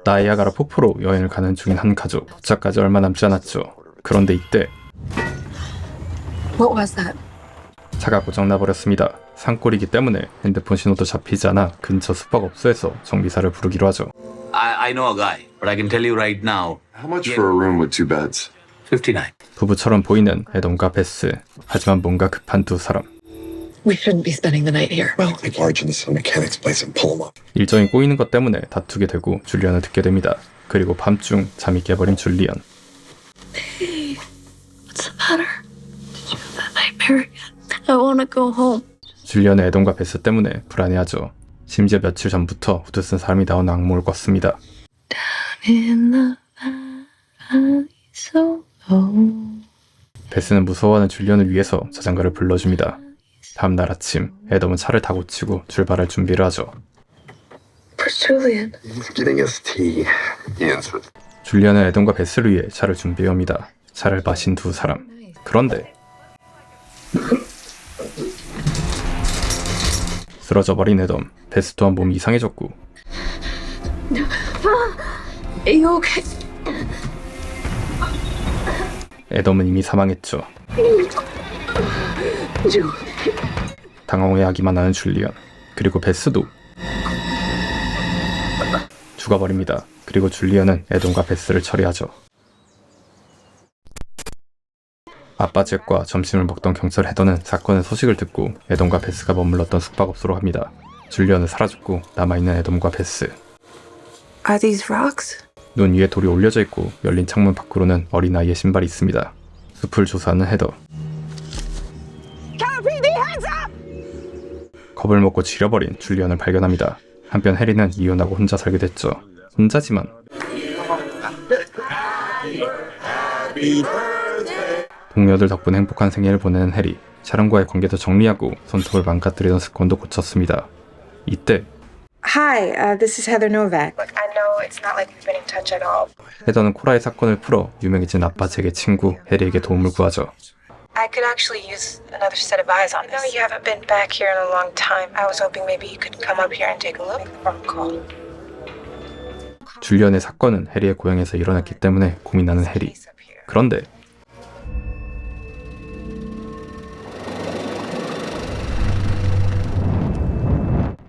나이아가라 폭포로 여행을 가는 중인 한 가족. 도착까지 얼마 남지 않았죠. 그런데 이때 What was that? 차가 고장나버렸습니다. 산골이기 때문에 핸드폰 신호도 잡히지 않아 근처 숙박업소에서 정비사를 부르기로 하죠. I know a guy, but I can tell you right now. How much for a room with 2 beds? 59. 부부처럼 보이는 에덤과 베스. 하지만 뭔가 급한 두 사람. We shouldn't be spending the night here. Well, they barge into some mechanic's place and pull them up. 일정이 꼬이는 것 때문에 다투게 되고 줄리언을 듣게 됩니다. 그리고 밤중 잠이 깨버린 줄리언. Hey, what's the matter? Did you have that nightmare again? I want to go home. 줄리언의 에덤과 베스 때문에 불안해하죠. 심지어 며칠 전부터 후드 쓴 사람이 나온 악몽을 꿨습니다. In the valley so low. 베스는 무서워하는 줄리언을 위해서 자장가를 불러줍니다. 다음날 아침, 에덤은 차를 다 고치고 출발할 준비를 하죠. Where's Julian? He's getting us tea. He answered. 줄리언은 에덤과 베스를 위해 차를 준비해옵니다. 차를 마신 두 사람. 그런데 쓰러져버린 에덤. 베스 또한 몸이 이상해졌고 Are you okay? 에덤은 이미 사망했죠. Julian. 당황해하기만 하는 줄리언. 그리고 베스도 죽어버립니다. 그리고 줄리언은 에덤과 베스를 처리하죠. 아빠 잭과 점심을 먹던 경찰 헤더는 사건의 소식을 듣고 에덤과 베스가 머물렀던 숙박업소로 갑니다. 줄리언은 사라졌고 남아있는 에덤과 베스. Are these rocks? 눈 위에 돌이 올려져 있고 열린 창문 밖으로는 어린아이의 신발이 있습니다. 숲을 조사하는 헤더. 겁을 먹고 지려버린 줄리언을 발견합니다. 한편 해리는 이혼하고 혼자 살게 됐죠. 혼자지만 동료들 덕분에 행복한 생일을 보내는 해리. 샤론과의 관계도 정리하고 손톱을 망가뜨리던 습관도 고쳤습니다. 이때 Hi, this is Heather Novak. Look, I know it's not like we've been in touch at all. 헤더는 코라의 사건을 풀어 유명해진 아빠 잭의 친구 해리에게 도움을 구하죠. I could actually use another set of eyes on this. I know you haven't been back here in a long time. I was hoping maybe you could come up here and take a look. Call. 줄리언의 사건은 해리의 고향에서 일어났기 때문에 고민하는 해리. 그런데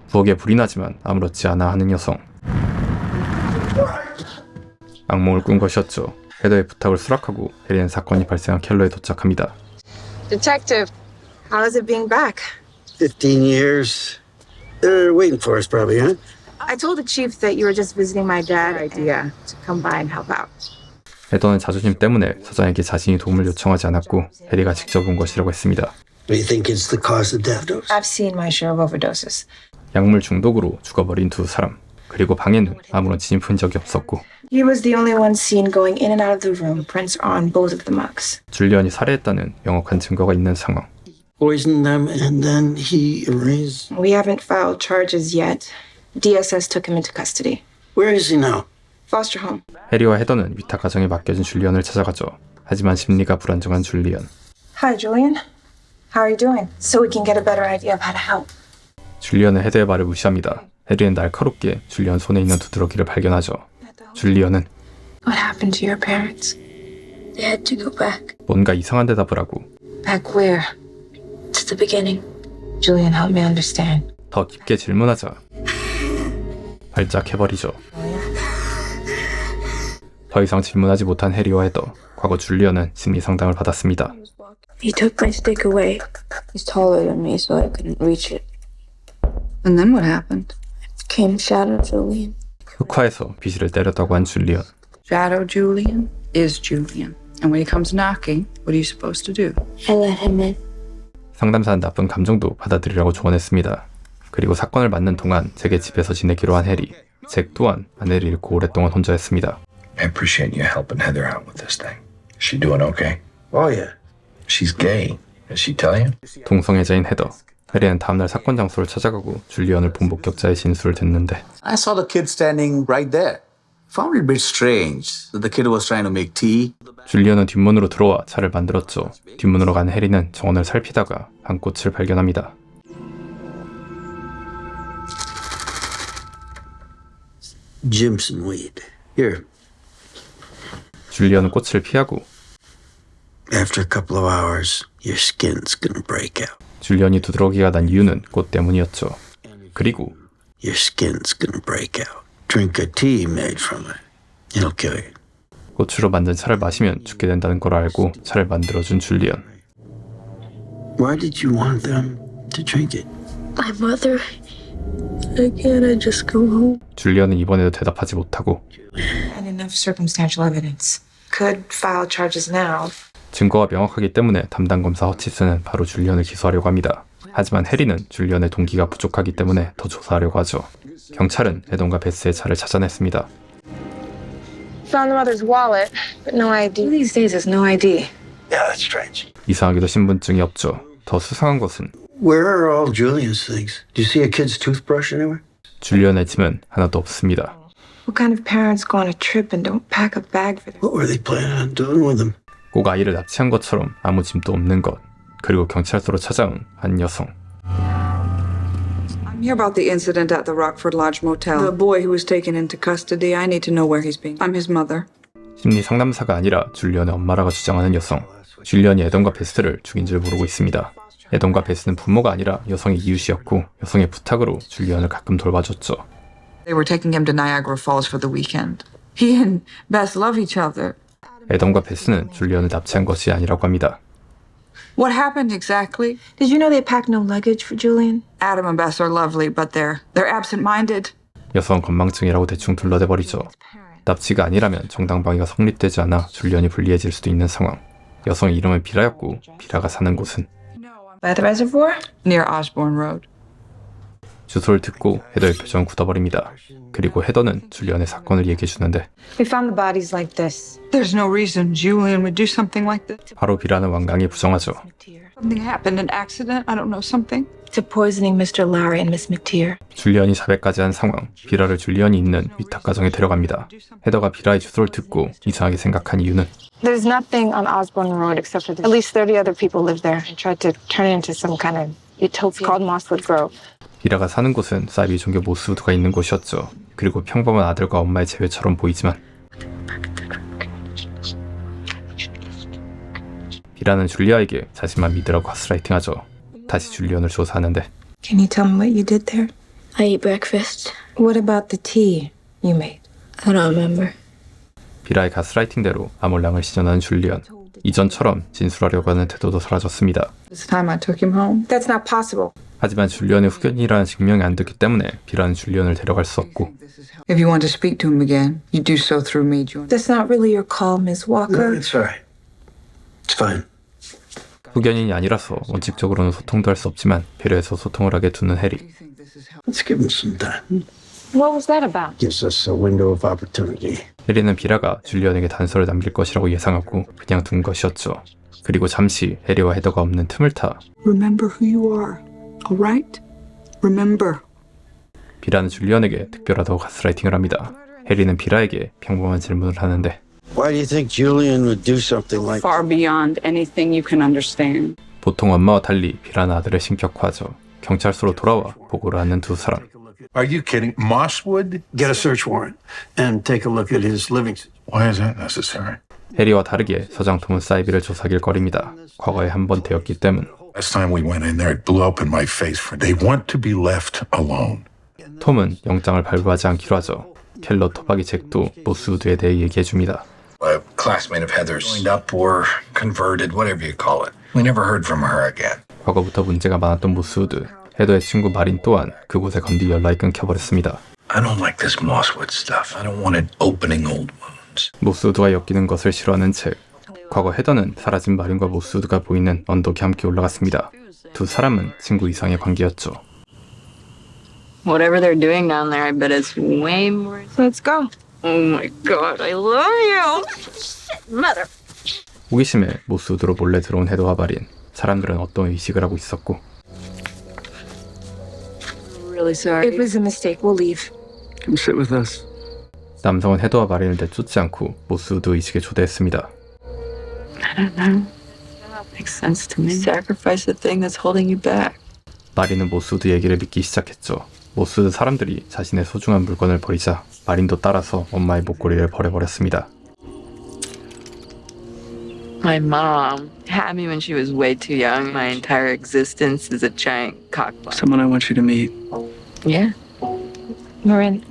부엌에 불이 나지만 아무렇지 않아 하는 여성. 악몽을 꾼 것이었죠. 헤더의 부탁을 수락하고 해리는 사건이 발생한 켈러에 도착합니다. Detective, how is it being back? 15 years. They're waiting for us probably, huh? I told the chief that you were just visiting my dad. Idea to come by and help out. 헤더는 자존심 때문에 사장에게 자신이 도움을 요청하지 않았고 해리가 직접 온 것이라고 했습니다. Do you think it's the cause of death dose? I've seen my share of overdoses. 약물 중독으로 죽어버린 두 사람. 그리고 방에는 아무런 진입 흔적이 없었고 He was the only one seen going in and out of the room. Prints are on both of the mugs. 줄리언이 살해했다는 명확한 증거가 있는 상황. Poisoned them and then he erased. We haven't filed charges yet. DSS took him into custody. Where is he now? Foster home. 해리와 헤더는 위탁 가정에 맡겨진 줄리언을 찾아가죠. 하지만 심리가 불안정한 줄리언. Hi, Julian. How are you doing? So we can get a better idea of how to help. 줄리언은 헤더의 말을 무시합니다. 해리는 날카롭게 줄리언 손에 있는 두드러기를 발견하죠. 줄리언은 What happened to your parents? They had to go back. 뭔가 이상한 대답을 하고 Back where? To the beginning. Julian, help me understand. 더 깊게 질문하자 발작해버리죠. 더 이상 질문하지 못한 해리와 헤더. 과거 줄리언은 심리 상담을 받았습니다. He took my stick away. He's taller than me, so I couldn't reach it. And then what happened? Came Shadow Julian. 흑화에서 비실을 때렸다고 한 줄리언. Shadow Julian is Julian. And when he comes knocking, what are you supposed to do? I let him in. 상담사는 나쁜 감정도 받아들이라고 조언했습니다. 그리고 사건을 맡는 동안 잭의 집에서 지내기로 한 해리. 잭 또한 아내를 잃고 오랫동안 혼자였습니다. I appreciate you helping Heather out with this thing. Is she doing okay? Oh, yeah. She's gay. Did she tell you? 동성애자인 헤더. 해리는 다음날 사건 장소를 찾아가고 줄리언을 본 목격자의 진술을 듣는데 I saw the kid standing right there. Found it a bit strange that the kid was trying to make tea. 줄리언은 뒷문으로 들어와 차를 만들었죠. 뒷문으로 간 해리는 정원을 살피다가 한 꽃을 발견합니다. Jim some weed. Here, 줄리언은 꽃을 피하고 after a couple of hours, your skin's gonna break out. 줄리언이 두드러기가 난 이유는 꽃 때문이었죠. 그리고 Your skin's gonna break out. Drink a tea made from it. It'll kill you. 꽃으로 만든 차를 마시면 죽게 된다는 걸 알고 차를 만들어준 줄리언. Why did you want them to drink it? My mother. Can't I just go home? 줄리언은 이번에도 대답하지 못하고 And enough circumstantial evidence. Could file charges now. 증거가 명확하기 때문에 담당 검사 허치스는 바로 줄리언을 기소하려고 합니다. 하지만 해리는 줄리언의 동기가 부족하기 때문에 더 조사하려고 하죠. 경찰은 에던과 베스의 차를 찾아냈습니다. Found the mother's wallet, but no ID. These days is no ID. Yeah, that's strange. 이상하게도 신분증이 없죠. 더 수상한 것은 Where are all Julian's things? Do you see a kid's toothbrush anywhere? 줄리언의 짐은 하나도 없습니다. What kind of parents go on a trip and don't pack a bag for their... What were they planning on doing with them? 꼭 아이를 납치한 것처럼 아무 짐도 없는 것. 그리고 경찰서로 찾아온 한 여성. I'm here about the incident at the Rockford Lodge Motel. The boy who was taken into custody. I need to know where he's being. I'm his mother. 심리 상담사가 아니라 줄리언의 엄마라고 주장하는 여성. 줄리언이 에던과 베스를 죽인 줄 모르고 있습니다. 에던과 베스는 부모가 아니라 여성의 이웃이었고 여성의 부탁으로 줄리언을 가끔 돌봐줬죠. They were taking him to Niagara Falls for the weekend. He and Bess love each other. 에던과 베스는 줄리언을 납치한 것이 아니라고 합니다. What happened exactly? Did you know they packed no luggage for Julian? Adam and Bess are lovely, but they're absent-minded. 여성 건망증이라고 대충 둘러대버리죠. 납치가 아니라면 정당방위가 성립되지 않아 줄리언이 불리해질 수도 있는 상황. 여성의 이름은 비라였고 비라가 사는 곳은 By the reservoir? Near Osborne Road. 주소를 듣고 헤더의 표정은 굳어버립니다. 그리고 헤더는 줄리언의 사건을 얘기해주는데 We found the bodies like this. There's no reason Julian would do something like this. 바로 비라는 완강히 부정하죠. Something happened, an accident, I don't know, something. To poisoning Mr. Lowry and Miss McTeer. 줄리언이 자백까지 한 상황. 비라를 줄리언이 있는 위탁가정에 데려갑니다. 헤더가 비라의 주소를 듣고 이상하게 생각한 이유는 There's nothing on Osborne Road except for at least 30 other people live there and tried to turn it into some kind of utopia. It's called Mosswood Grove. 비라가 사는 곳은 사이비 종교 모스우드가 있는 곳이었죠. 그리고 평범한 아들과 엄마의 재회처럼 보이지만 비라는 줄리아에게 자신만 믿으라고 가스라이팅하죠. 다시 줄리언을 조사하는데 Can you tell me what you did there? I eat breakfast. What about the tea you made? I don't remember. 비라의 가스라이팅대로 아몰랑을 시전하는 줄리언. 이전처럼 진술하려고 하는 태도도 사라졌습니다. This time I took him home. That's not possible. 하지만 줄리언의 후견이라는 증명이 안 됐기 때문에 비라는 줄리언을 데려갈 수 없고 If you want to speak to him again, you do so through me, Julian. That's not really your call, Ms. No, Walker. it's all right. It's fine. 후견인이 아니라서 원칙적으로는 소통도 할 수 없지만 배려해서 소통을 하게 두는 해리. Let's give him some time. What was that about? Gives us a window of opportunity. 해리는 비라가 줄리언에게 단서를 남길 것이라고 예상하고 그냥 둔 것이었죠. 그리고 잠시 해리와 헤더가 없는 틈을 타 Remember who you are, all right? Remember. 비라는 줄리언에게 특별하다고 가스라이팅을 합니다. 해리는 비라에게 평범한 질문을 하는데 Why do you think Julian would do something like that? Far beyond anything you can understand. 보통 엄마와 달리 비라는 아들을 신격화하죠. 경찰서로 돌아와 보고를 하는 두 사람. Are you kidding? Mosswood? Get a search warrant and take a look at his living situation. Why is that necessary? 해리와 다르게 서장 톰은 사이비를 조사하길 거립니다. 과거에 한 번 되었기 때문. Last time we went in there, it blew up in my face. They want to be left alone. 톰은 영장을 발부하지 않기로 하죠. 켈러 토박이 잭도 모스우드에 대해 얘기해줍니다. A classmate of Heather's joined up or converted, whatever you call it. We never heard from her again. 과거부터 문제가 많았던 모스우드. 헤더의 친구 마린 또한 그곳에 건디 연락이 끊겨버렸습니다. I don't like this Mosswood stuff. I don't want it opening old wounds. 모스우드와 엮이는 것을 싫어하는 책. 과거 헤더는 사라진 마린과 모스우드가 보이는 언덕에 함께 올라갔습니다. 두 사람은 친구 이상의 관계였죠. Whatever they're doing down there, I bet it's way more. Let's go. Oh my god, I love you. Mother. 호기심에 모스우드로 몰래 들어온 헤더와 마린. 사람들은 어떤 의식을 하고 있었고 Really sorry. It was a mistake. We'll leave. Come sit with us. 남성은 헤더와 마린을 내쫓지 않고 모스우드 의식에 초대했습니다. I don't know. That makes sense to me. Sacrifice the thing that's holding you back. 마린은 모스우드 얘기를 믿기 시작했죠. 모스우드 사람들이 자신의 소중한 물건을 버리자 마린도 따라서 엄마의 목걸이를 버려버렸습니다. My mom had me when she was way too young. My entire existence is a giant cockblock. Someone I want you to meet. Yeah. Marin,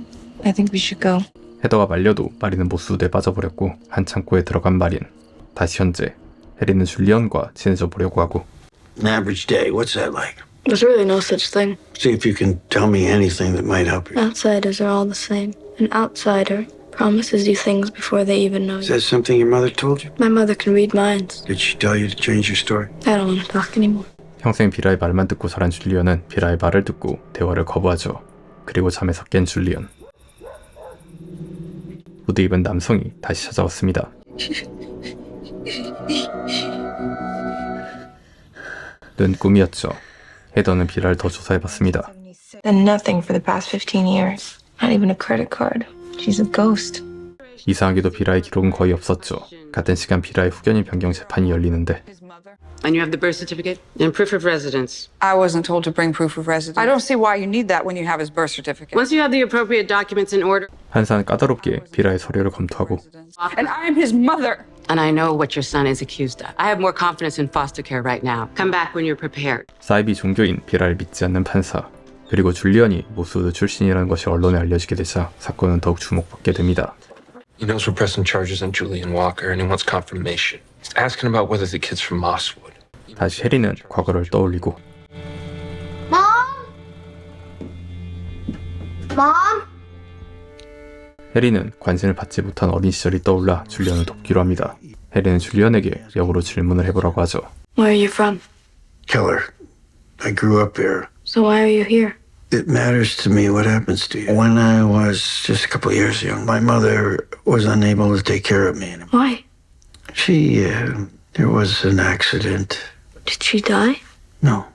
I think we should go. 헤더가 말려도 마린은 모스우드에 빠져버렸고 한 창고에 들어간 마린. 다시 현재 해리는 줄리언과 친해져 보려고 하고 An average day, what's that like? There's really no such thing. See if you can tell me anything that might help you. Outsiders are all the same. An outsider promises you things before they even know Is you. that something your mother told you? My mother can read minds. Did she tell you to change your story? I don't want to talk anymore. 평생 비라의 말만 듣고 자란 줄리언은 비라의 말을 듣고 대화를 거부하죠. 그리고 잠에서 깬 줄리언. 후드 입은 남성이 다시 찾아왔습니다. 는 꿈이었죠. 헤더는 비라를 더 조사해봤습니다. Done nothing for the past 15 years. Not even a credit card. She's a ghost. 이상하게도 비라의 기록은 거의 없었죠. 같은 시간 비라의 후견인 변경 재판이 열리는데 And you have the birth certificate and proof of residence. I wasn't told to bring proof of residence. I don't see why you need that when you have his birth certificate. Once you have the appropriate documents in order, 판사는 까다롭게 비라의 서류를 검토하고 And I'm his mother. and I know what your son is accused of. I have more confidence in foster care right now. Come back when you're prepared. 사이비 종교인 비라를 믿지 않는 판사 그리고 줄리언이 모스우드 출신이라는 것이 언론에 알려지게 되자 사건은 더욱 주목받게 됩니다. He knows we're pressing charges on Julian Walker and he wants confirmation. He's asking about whether the kid's from Mosswood. 다시 해리는 과거를 떠올리고 해리는 관심을 받지 못한 어린 시절이 떠올라 줄리언을 돕기로 합니다. 해리는 줄리언에게 역으로 질문을 해보라고 하죠. Where are you from? Keller. I grew up here. So why are you here? It matters to me what happens to you. When I was just a couple of years young, my mother was unable to take care of me anymore. Why? There was an accident. Did she die? No.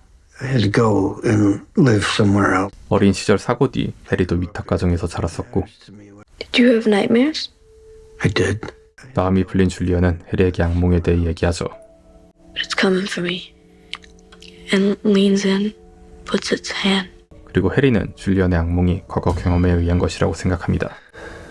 I had to go and live somewhere else. 어린 시절 사고 뒤 해리도 위탁 가정에서 자랐었고 Did you have nightmares? I did. 마음이 풀린 줄리언은 해리에게 악몽에 대해 얘기하죠. But it's coming for me. And leans in, puts its hand. 그리고 해리는 줄리언의 악몽이 과거 경험에 의한 것이라고 생각합니다.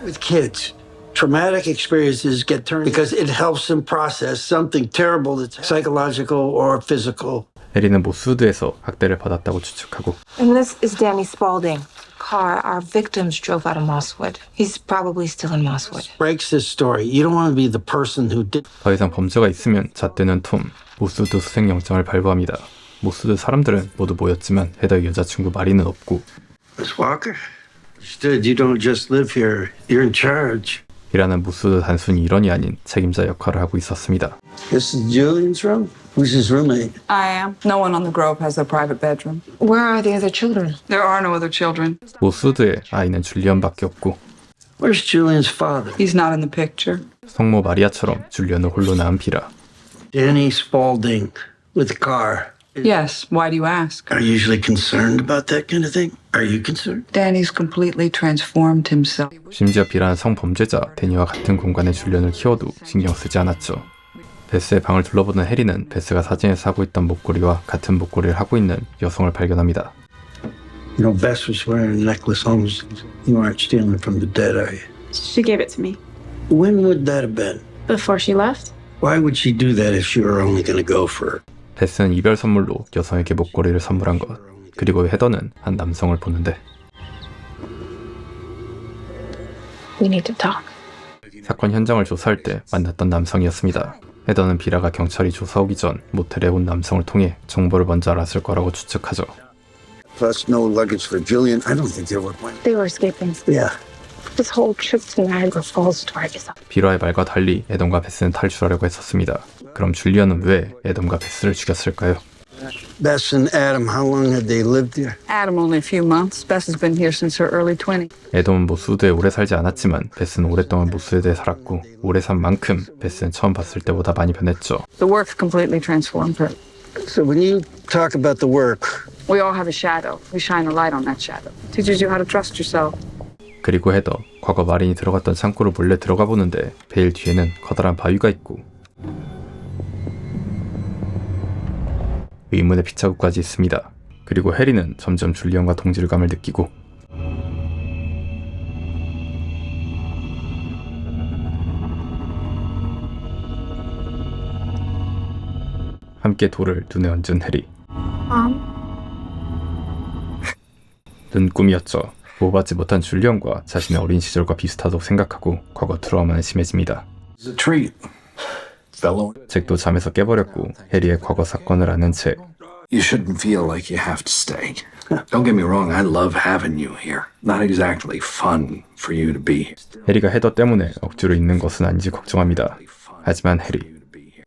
With kids, traumatic experiences get turned because it helps them process something terrible that's psychological or physical. 해리는 모스우드에서 학대를 받았다고 추측하고 And this is Danny Spalding. Car our victims drove out of Mosswood. He's probably still in Mosswood. Breaks this story. You don't want to be the person who did. 더 이상 범죄가 있으면 잣대는 톰, 모스우드 수색영장을 발부합니다. 모스우드 사람들은 모두 모였지만 헤더의 여자친구 마리는 없고 Miss Walker, understood. You don't just live here. You're in charge. 이라는 모스우드 단순히 일원이 아닌 책임자 역할을 하고 있었습니다. This is Julian's room. Who's his roommate? I am. No one on the Grove has their private bedroom. Where are the other children? There are no other children. 모스우드의 아이는 줄리언밖에 없고 Where's Julian's father? He's not in the picture. 성모 마리아처럼 줄리언을 홀로 낳은 비라. Danny Spalding with the car. Yes. Why do you ask? Are you usually concerned about that kind of thing? Are you concerned? Danny's completely transformed himself. 심지어 비라는 성범죄자 데니와 같은 공간에 줄리언을 키워도 신경 쓰지 않았죠. 베스의 방을 둘러보던 해리는 베스가 사진에서 하고 있던 목걸이와 같은 목걸이를 하고 있는 여성을 발견합니다. You know, Bess was wearing a necklace. Holmes, you aren't stealing from the dead, are you? She gave it to me. When would that have been? Before she left? Why would she do that if you were only going to go for her? 베스는 이별 선물로 여성에게 목걸이를 선물한 것. 그리고 헤더는 한 남성을 보는데 We need to talk. 사건 현장을 조사할 때 만났던 남성이었습니다. 헤더는 비라가 경찰이 조사 오기 전 모텔에 온 남성을 통해 정보를 먼저 알았을 거라고 추측하죠. Plus, no luggage for Julian. I don't think they would win. They were escaping. Yeah. This whole trip to Niagara Falls started us. 비라의 말과 달리 에덤과 베스는 탈출하려고 했었습니다. 그럼 줄리언은 왜 에덤과 베스를 죽였을까요? Bess and Adam, how long had they lived here? Adam only a few months. Bess has been here since her early 20s. 에덤은 모스우드에 오래 살지 않았지만 베스는 오랫동안 모스우드에 살았고 오래 산 만큼 베스는 처음 봤을 때보다 많이 변했죠. The work completely transformed her. So when you talk about the work, We all have a shadow. We shine a light on that shadow. Teaches you how to trust yourself. 그리고 헤더, 과거 마린이 들어갔던 창고를 몰래 들어가 보는데 베일 뒤에는 커다란 바위가 있고 의문의 피자국까지 있습니다. 그리고 해리는 점점 줄리언과 동질감을 느끼고 함께 돌을 눈에 얹은 해리. Mom? 눈꿈이었죠. 보호받지 못한 줄리언과 자신의 어린 시절과 비슷하다고 생각하고 과거 트라우마는 심해집니다. It's a treat. Fellow, 잭도 잠에서 깨버렸고 해리의 과거 사건을 아는 채 you shouldn't feel like you have to stay. Don't get me wrong, I love having you here. Not exactly fun for you to be here. 해리가 헤더 때문에 억지로 있는 것은 아닌지 걱정합니다. 하지만 해리,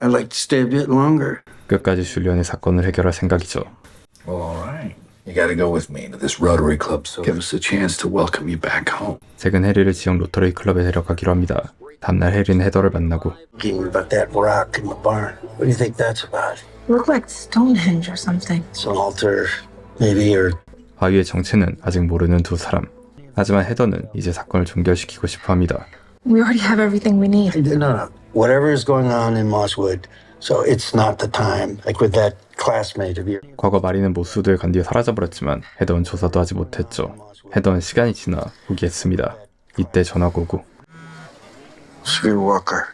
I'd like to stay a bit longer. 끝까지 줄리언의 사건을 해결할 생각이죠. All right. You gotta go with me to this Rotary Club, so give us a chance to welcome you back home. 잭은 해리를 지역 로터리 클럽에 데려가기로 합니다. 다음날 해리는 헤더를 만나고 Thinking about that rock in the barn. What do you think that's about? Look like Stonehenge or something. It's an altar, maybe, or 바위의 정체는 아직 모르는 두 사람. 하지만 헤더는 이제 사건을 종결시키고 싶어 합니다. We already have everything we need. no. Whatever is going on in Mosswood, so it's not the time. Like with that classmate of yours. 과거 마리는 모스우드에 간 뒤에 사라져버렸지만 헤더는 조사도 하지 못했죠. 헤더는 시간이 지나 포기했습니다. 이때 전화가 오고 Screw Walker.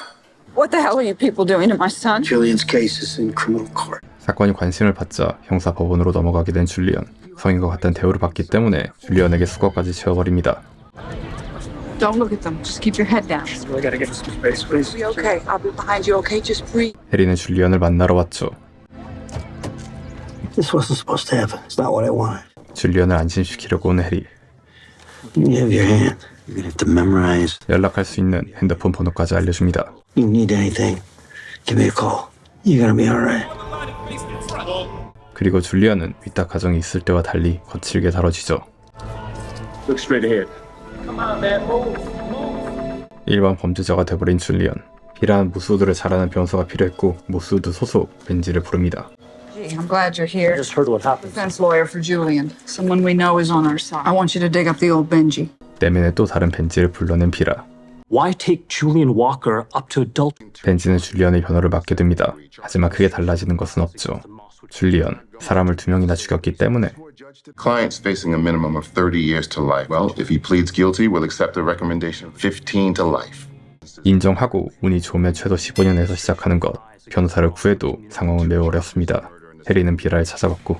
What the hell are you people doing to my son? Julian's case is in criminal court. 사건이 관심을 받자 형사 법원으로 넘어가게 된 줄리언. 성인과 같은 대우를 받기 때문에 줄리언에게 수거까지 채워버립니다. Don't look at them. Just keep your head down. We gotta get some space, please. Be okay. I'll be behind you, okay? Just breathe. 해리는 줄리언을 만나러 왔죠. This wasn't supposed to happen. It's not what I wanted. 줄리언을 안심시키려고 온 해리. You have your hand. You're gonna have to memorize. 연락할 수 있는 핸드폰 번호까지 알려줍니다. You need anything, give me a call. You're gonna be all right. 그리고 줄리언은 위탁 가정이 있을 때와 달리 거칠게 다뤄지죠. Look straight ahead. 일반 범죄자가 돼버린 줄리언. 비라는 모스우드를 잘 아는 변호사가 필요했고 모스우드 소속 벤지를 부릅니다. Gee, I'm glad you're here. Just heard what happened. Defense lawyer for Julian. Someone we know is on our side. I want you to dig up the old Benji. 내면에 또 다른 벤지를 불러낸 비라. Why take Julian Walker up to adult? 벤지는 줄리언의 변호를 맡게 됩니다. 하지만 그게 달라지는 것은 없죠. 줄리언, 사람을 2명이나 죽였기 때문에 Client's facing a minimum of 30 years to life. Well, if he pleads guilty, we'll accept the recommendation of 15 to life. 인정하고 운이 좋으면 최소 15년에서 시작하는 것. 변호사를 구해도 상황은 매우 어렵습니다. 해리는 비라를 찾아갔고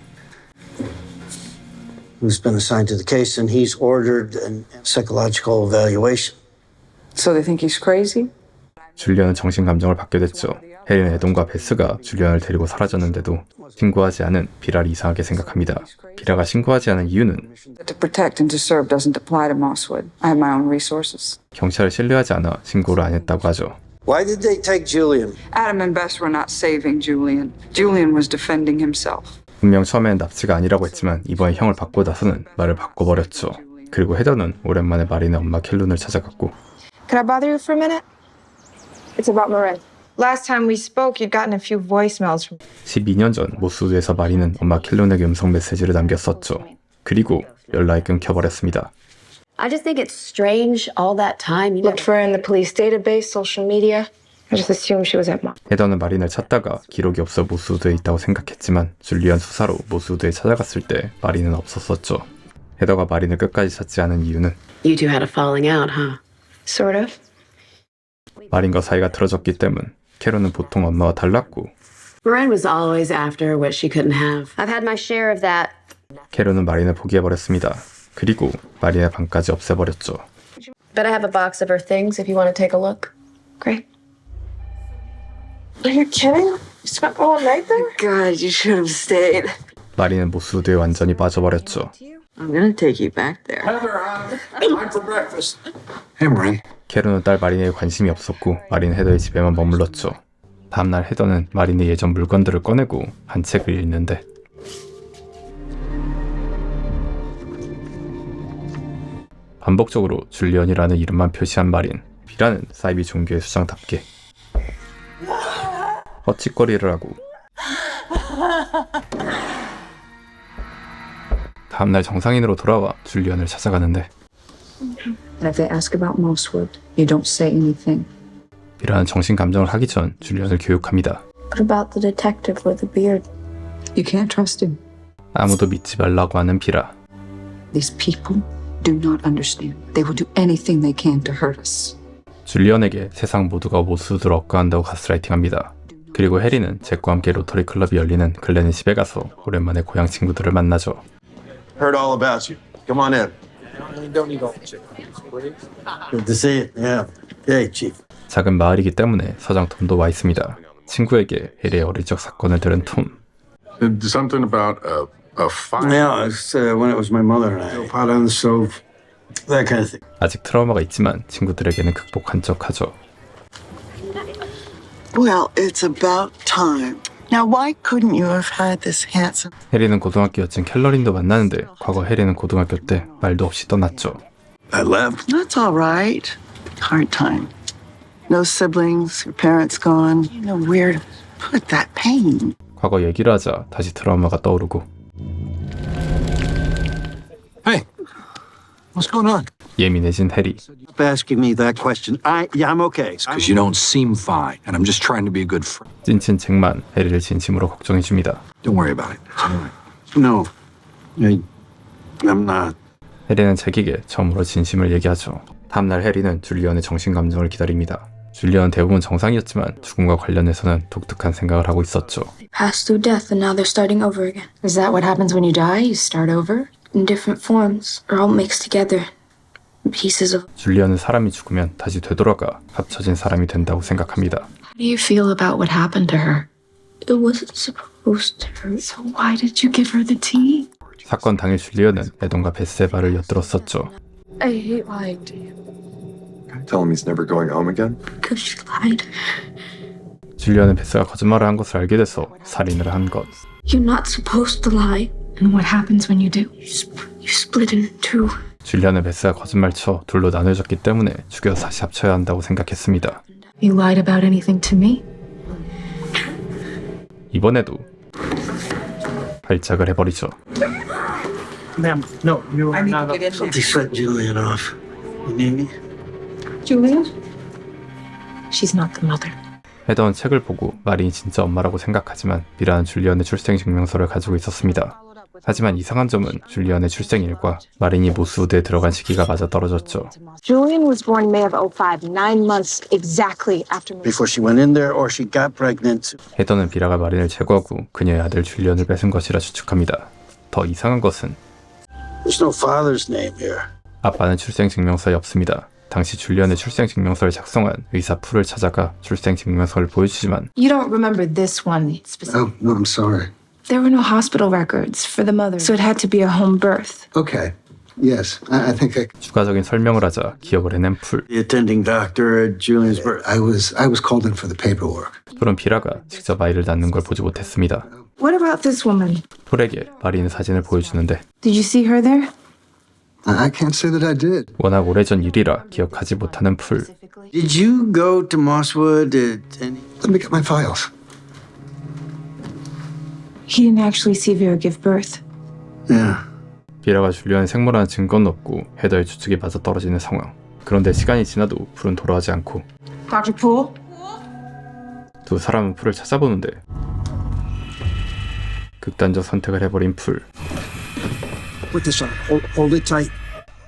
Who's been assigned to the case, and he's ordered a psychological evaluation. So they think he's crazy? 줄리언은 정신감정을 받게 됐죠. 해리는 에돈과 베스가 줄리언을 데리고 사라졌는데도 신고하지 않은 비라를 이상하게 생각합니다. 비라가 신고하지 않은 이유는 To protect and to serve doesn't apply to Mosswood. I have my own resources. 경찰을 신뢰하지 않아 신고를 안 했다고 하죠. Why did they take Julian? Adam and Bess were not saving Julian. Julian was defending himself. 분명 처음엔 납치가 아니라고 했지만 이번에 형을 받고 나서는 말을 바꿔버렸죠. 그리고 헤더는 오랜만에 마린의 엄마 켈룬을 찾아갔고 Could I bother you for a minute? It's about Marin. Last time we spoke, you'd gotten a few voicemails from. 12년 전 모스우드에서 마린은 엄마 켈룬에게 음성 메시지를 남겼었죠. 그리고 연락이 끊겨버렸습니다. I just think it's strange all that time. You know, Looked for her in the police database, social media. I just assumed she was at mom. 헤더는 마린을 찾다가 기록이 없어 모스우드에 있다고 생각했지만 줄리언 수사로 모스우드에 찾아갔을 때 마린은 없었었죠. 헤더가 마린을 끝까지 찾지 않은 이유는 you two had a falling out, huh? Sort of. 마린과 사이가 틀어졌기 때문. 캐론은 보통 엄마와 달랐고 Marin was always after what she couldn't have. I've had my share of that. 캐론은 마린을 포기해버렸습니다. 그리고 마린의 방까지 없애버렸죠. But I have a box of her things if you want to take a look. Great. Are you kidding? You spent all night there? God, you should have stayed. 마린은 모스우드에 완전히 빠져버렸죠. I'm gonna take you back there. Time for breakfast. Hey, Marin. 캐론은 딸 마린에 관심이 없었고 마린 헤더의 집에만 머물렀죠. 다음날 헤더는 마린의 예전 물건들을 꺼내고 한 책을 읽는데 반복적으로 줄리언이라는 이름만 표시한 마린. 비라는 사이비 종교의 수장답게 헛짓거리를 하고 다음날 정상인으로 돌아와 줄리언을 찾아가는데 And if they ask about Mosswood, you don't say anything. 비라는 정신감정을 하기 전 줄리언을 교육합니다. What about the detective with the beard? You can't trust him. 아무도 믿지 말라고 하는 비라. These people do not understand. They will do anything they can to hurt us. 줄리언에게 세상 모두가 모스우드를 억까한다고 가스라이팅합니다. 그리고 해리는 잭과 함께 로터리 클럽이 열리는 글렌의 집에 가서 오랜만에 고향 친구들을 만나죠. Heard all about you. Come on in. Good to see you. Yeah. Hey, Chief. 작은 마을이기 때문에 서장 톰도 와 있습니다. 친구에게 해리의 어릴 적 사건을 들은 톰. Something about a fire. Yeah, it's when it was my mother and I. Pot on the stove, that kind of thing. 아직 트라우마가 있지만 친구들에게는 극복한 척하죠. Well, it's about time. Now, why couldn't you have had this handsome... 해리는 고등학교 여친 캘러린도 만나는데 과거 해리는 고등학교 때 말도 없이 떠났죠. I left. That's all right. Hard time. No siblings, your parents gone. You know where to put that pain. 과거 얘기를 하자 다시 트라우마가 떠오르고. Hey, what's going on? 예민해진 해리. Stop asking me that question. I'm okay. Because you don't seem fine, and I'm just trying to be a good friend. 찐친 잭만 해리를 진심으로 걱정해줍니다. Don't worry about it. It's all right. No, I'm not. 해리는 잭에게 처음으로 진심을 얘기하죠. 다음날 해리는 줄리언의 정신감정을 기다립니다. 줄리언은 대부분 정상이었지만 죽음과 관련해서는 독특한 생각을 하고 있었죠. Passed through death and now they're starting over again. Is that what happens when you die? You start over? In different forms, or all mixed together. Pieces of... 줄리언은 사람이 죽으면 다시 되돌아가 합쳐진 사람이 된다고 생각합니다. How do you feel about what happened to her? It wasn't supposed to hurt. So why did you give her the tea? 사건 당일 줄리언은 에던과 베스의 발을 엿들었었죠. I hate lying to you. Tell him he's never going home again? Because she lied. 줄리언은 베스가 거짓말을 한 것을 알게 돼서 살인을 한 것. You're not supposed to lie. And what happens when you do? You split it in two. 줄리언은 베스가 거짓말쳐 둘로 나눠졌기 때문에 죽여서 다시 합쳐야 한다고 생각했습니다. You lied about anything to me? 이번에도 발작을 해버리죠. Ma'am, no, you are not. Something set Julian off. You need me? Julian? She's not the mother. 헤더는 책을 보고 마린이 진짜 엄마라고 생각하지만 미라는 줄리언의 출생증명서를 가지고 있었습니다. 하지만 이상한 점은 줄리언의 출생일과 마린이 모스우드에 들어간 시기가 맞아떨어졌죠. Julian was born May of 05, 9 months exactly after me. Before she went in there or she got pregnant. 헤더는 비라가 마린을 제거하고 그녀의 아들 줄리언을 뺏은 것이라 추측합니다. 더 이상한 것은 There's no father's name here. 아빠는 출생증명서에 없습니다. 당시 줄리언의 출생증명서를 작성한 의사 풀을 찾아가 출생증명서를 보여주지만 You don't remember this one specifically. Oh, no, I'm sorry. There were no hospital records for the mother, so it had to be a home birth. Okay. Yes, I think 추가적인 설명을 하자 기억을 해낸 풀. The attending doctor at Julian's birth. I was called in for the paperwork. 풀은 비라가 직접 아이를 낳는 걸 보지 못했습니다. What about this woman? 풀에게 마린의 사진을 보여주는데 Did you see her there? I can't say that I did. 워낙 오래전 일이라 기억하지 못하는 풀. Did you go to Mosswood at any... Let me get my files. He didn't actually see Vera give birth. Yeah. 비라가 줄리언의 생모라는 증거는 없고 헤더의 추측이 맞아떨어지는 상황. 그런데 시간이 지나도 풀은 돌아오지 않고 Dr. Poole? 두 사람은 풀을 찾아보는데 극단적 선택을 해버린 풀. Put this on. Hold it tight.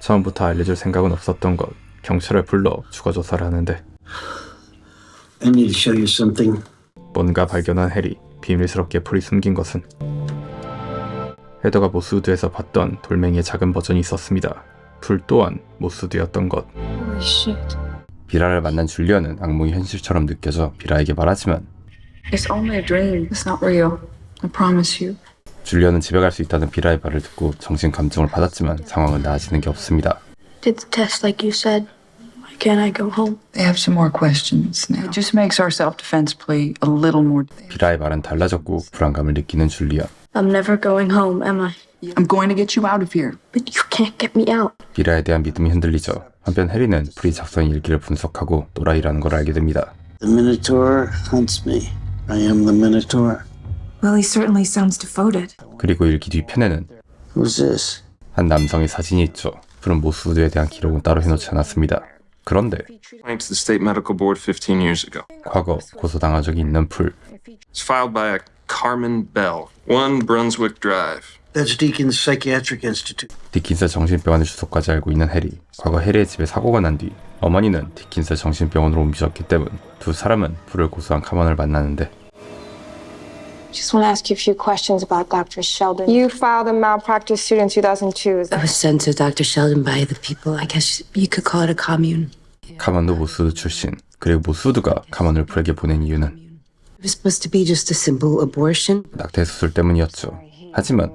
처음부터 알려줄 생각은 없었던 것. 경찰을 불러 추가 조사를 하는데 I need to show you something. 뭔가 발견한 해리. 비밀스럽게 풀이 숨긴 것은 헤더가 모스우드에서 봤던 돌멩이의 작은 버전이 있었습니다. 풀 또한 모스우드였던 것. Holy shit. 비라를 만난 줄리언은 악몽이 현실처럼 느껴져 비라에게 말하지만 It's only a dream. It's not real. I promise you. 줄리언은 집에 갈 수 있다는 비라의 말을 듣고 정신 감정을 받았지만 상황은 나아지는 게 없습니다. Did the test like you said. Why can't I go home? They have some more questions now. It just makes our self-defense plea a little more. 비라의 말은 달라졌고 불안감을 느끼는 줄리언. I'm never going home, am I? I'm going to get you out of here. But you can't get me out. 비라에 대한 믿음이 흔들리죠. 한편 해리는 풀이 작성 일기를 분석하고 또라이라는 걸 알게 됩니다. The Minotaur hunts me. I am the Minotaur. Well, he certainly sounds devoted. 그리고 일기 뒤편에는 Who's this? 한 남성의 사진이 있죠. 풀은 모스우드에 대한 기록은 따로 해놓지 않았습니다. 그런데 Claims the state medical board 15 years ago. 과거 고소당한 적이 있는 풀. It's filed by a Carmen Bell, 1 Brunswick Drive. That's Deacon's Psychiatric Institute. 디킨스 정신병원의 주소까지 알고 있는 해리. 과거 해리의 집에 사고가 난 뒤 어머니는 디킨스 정신병원으로 옮기셨기 때문 두 사람은 풀을 고소한 카먼을 만나는데 Just want to ask you a few questions about Dr. Sheldon. You filed a malpractice suit in 2002. Is I that was sent to Dr. Sheldon by the people. I guess you could call it a commune. 카먼도 모스우드 출신. 그리고 모스우드가 카먼을 불에게 보낸 이유는 It was supposed to be just a simple abortion. 낙태 수술 때문이었죠. 하지만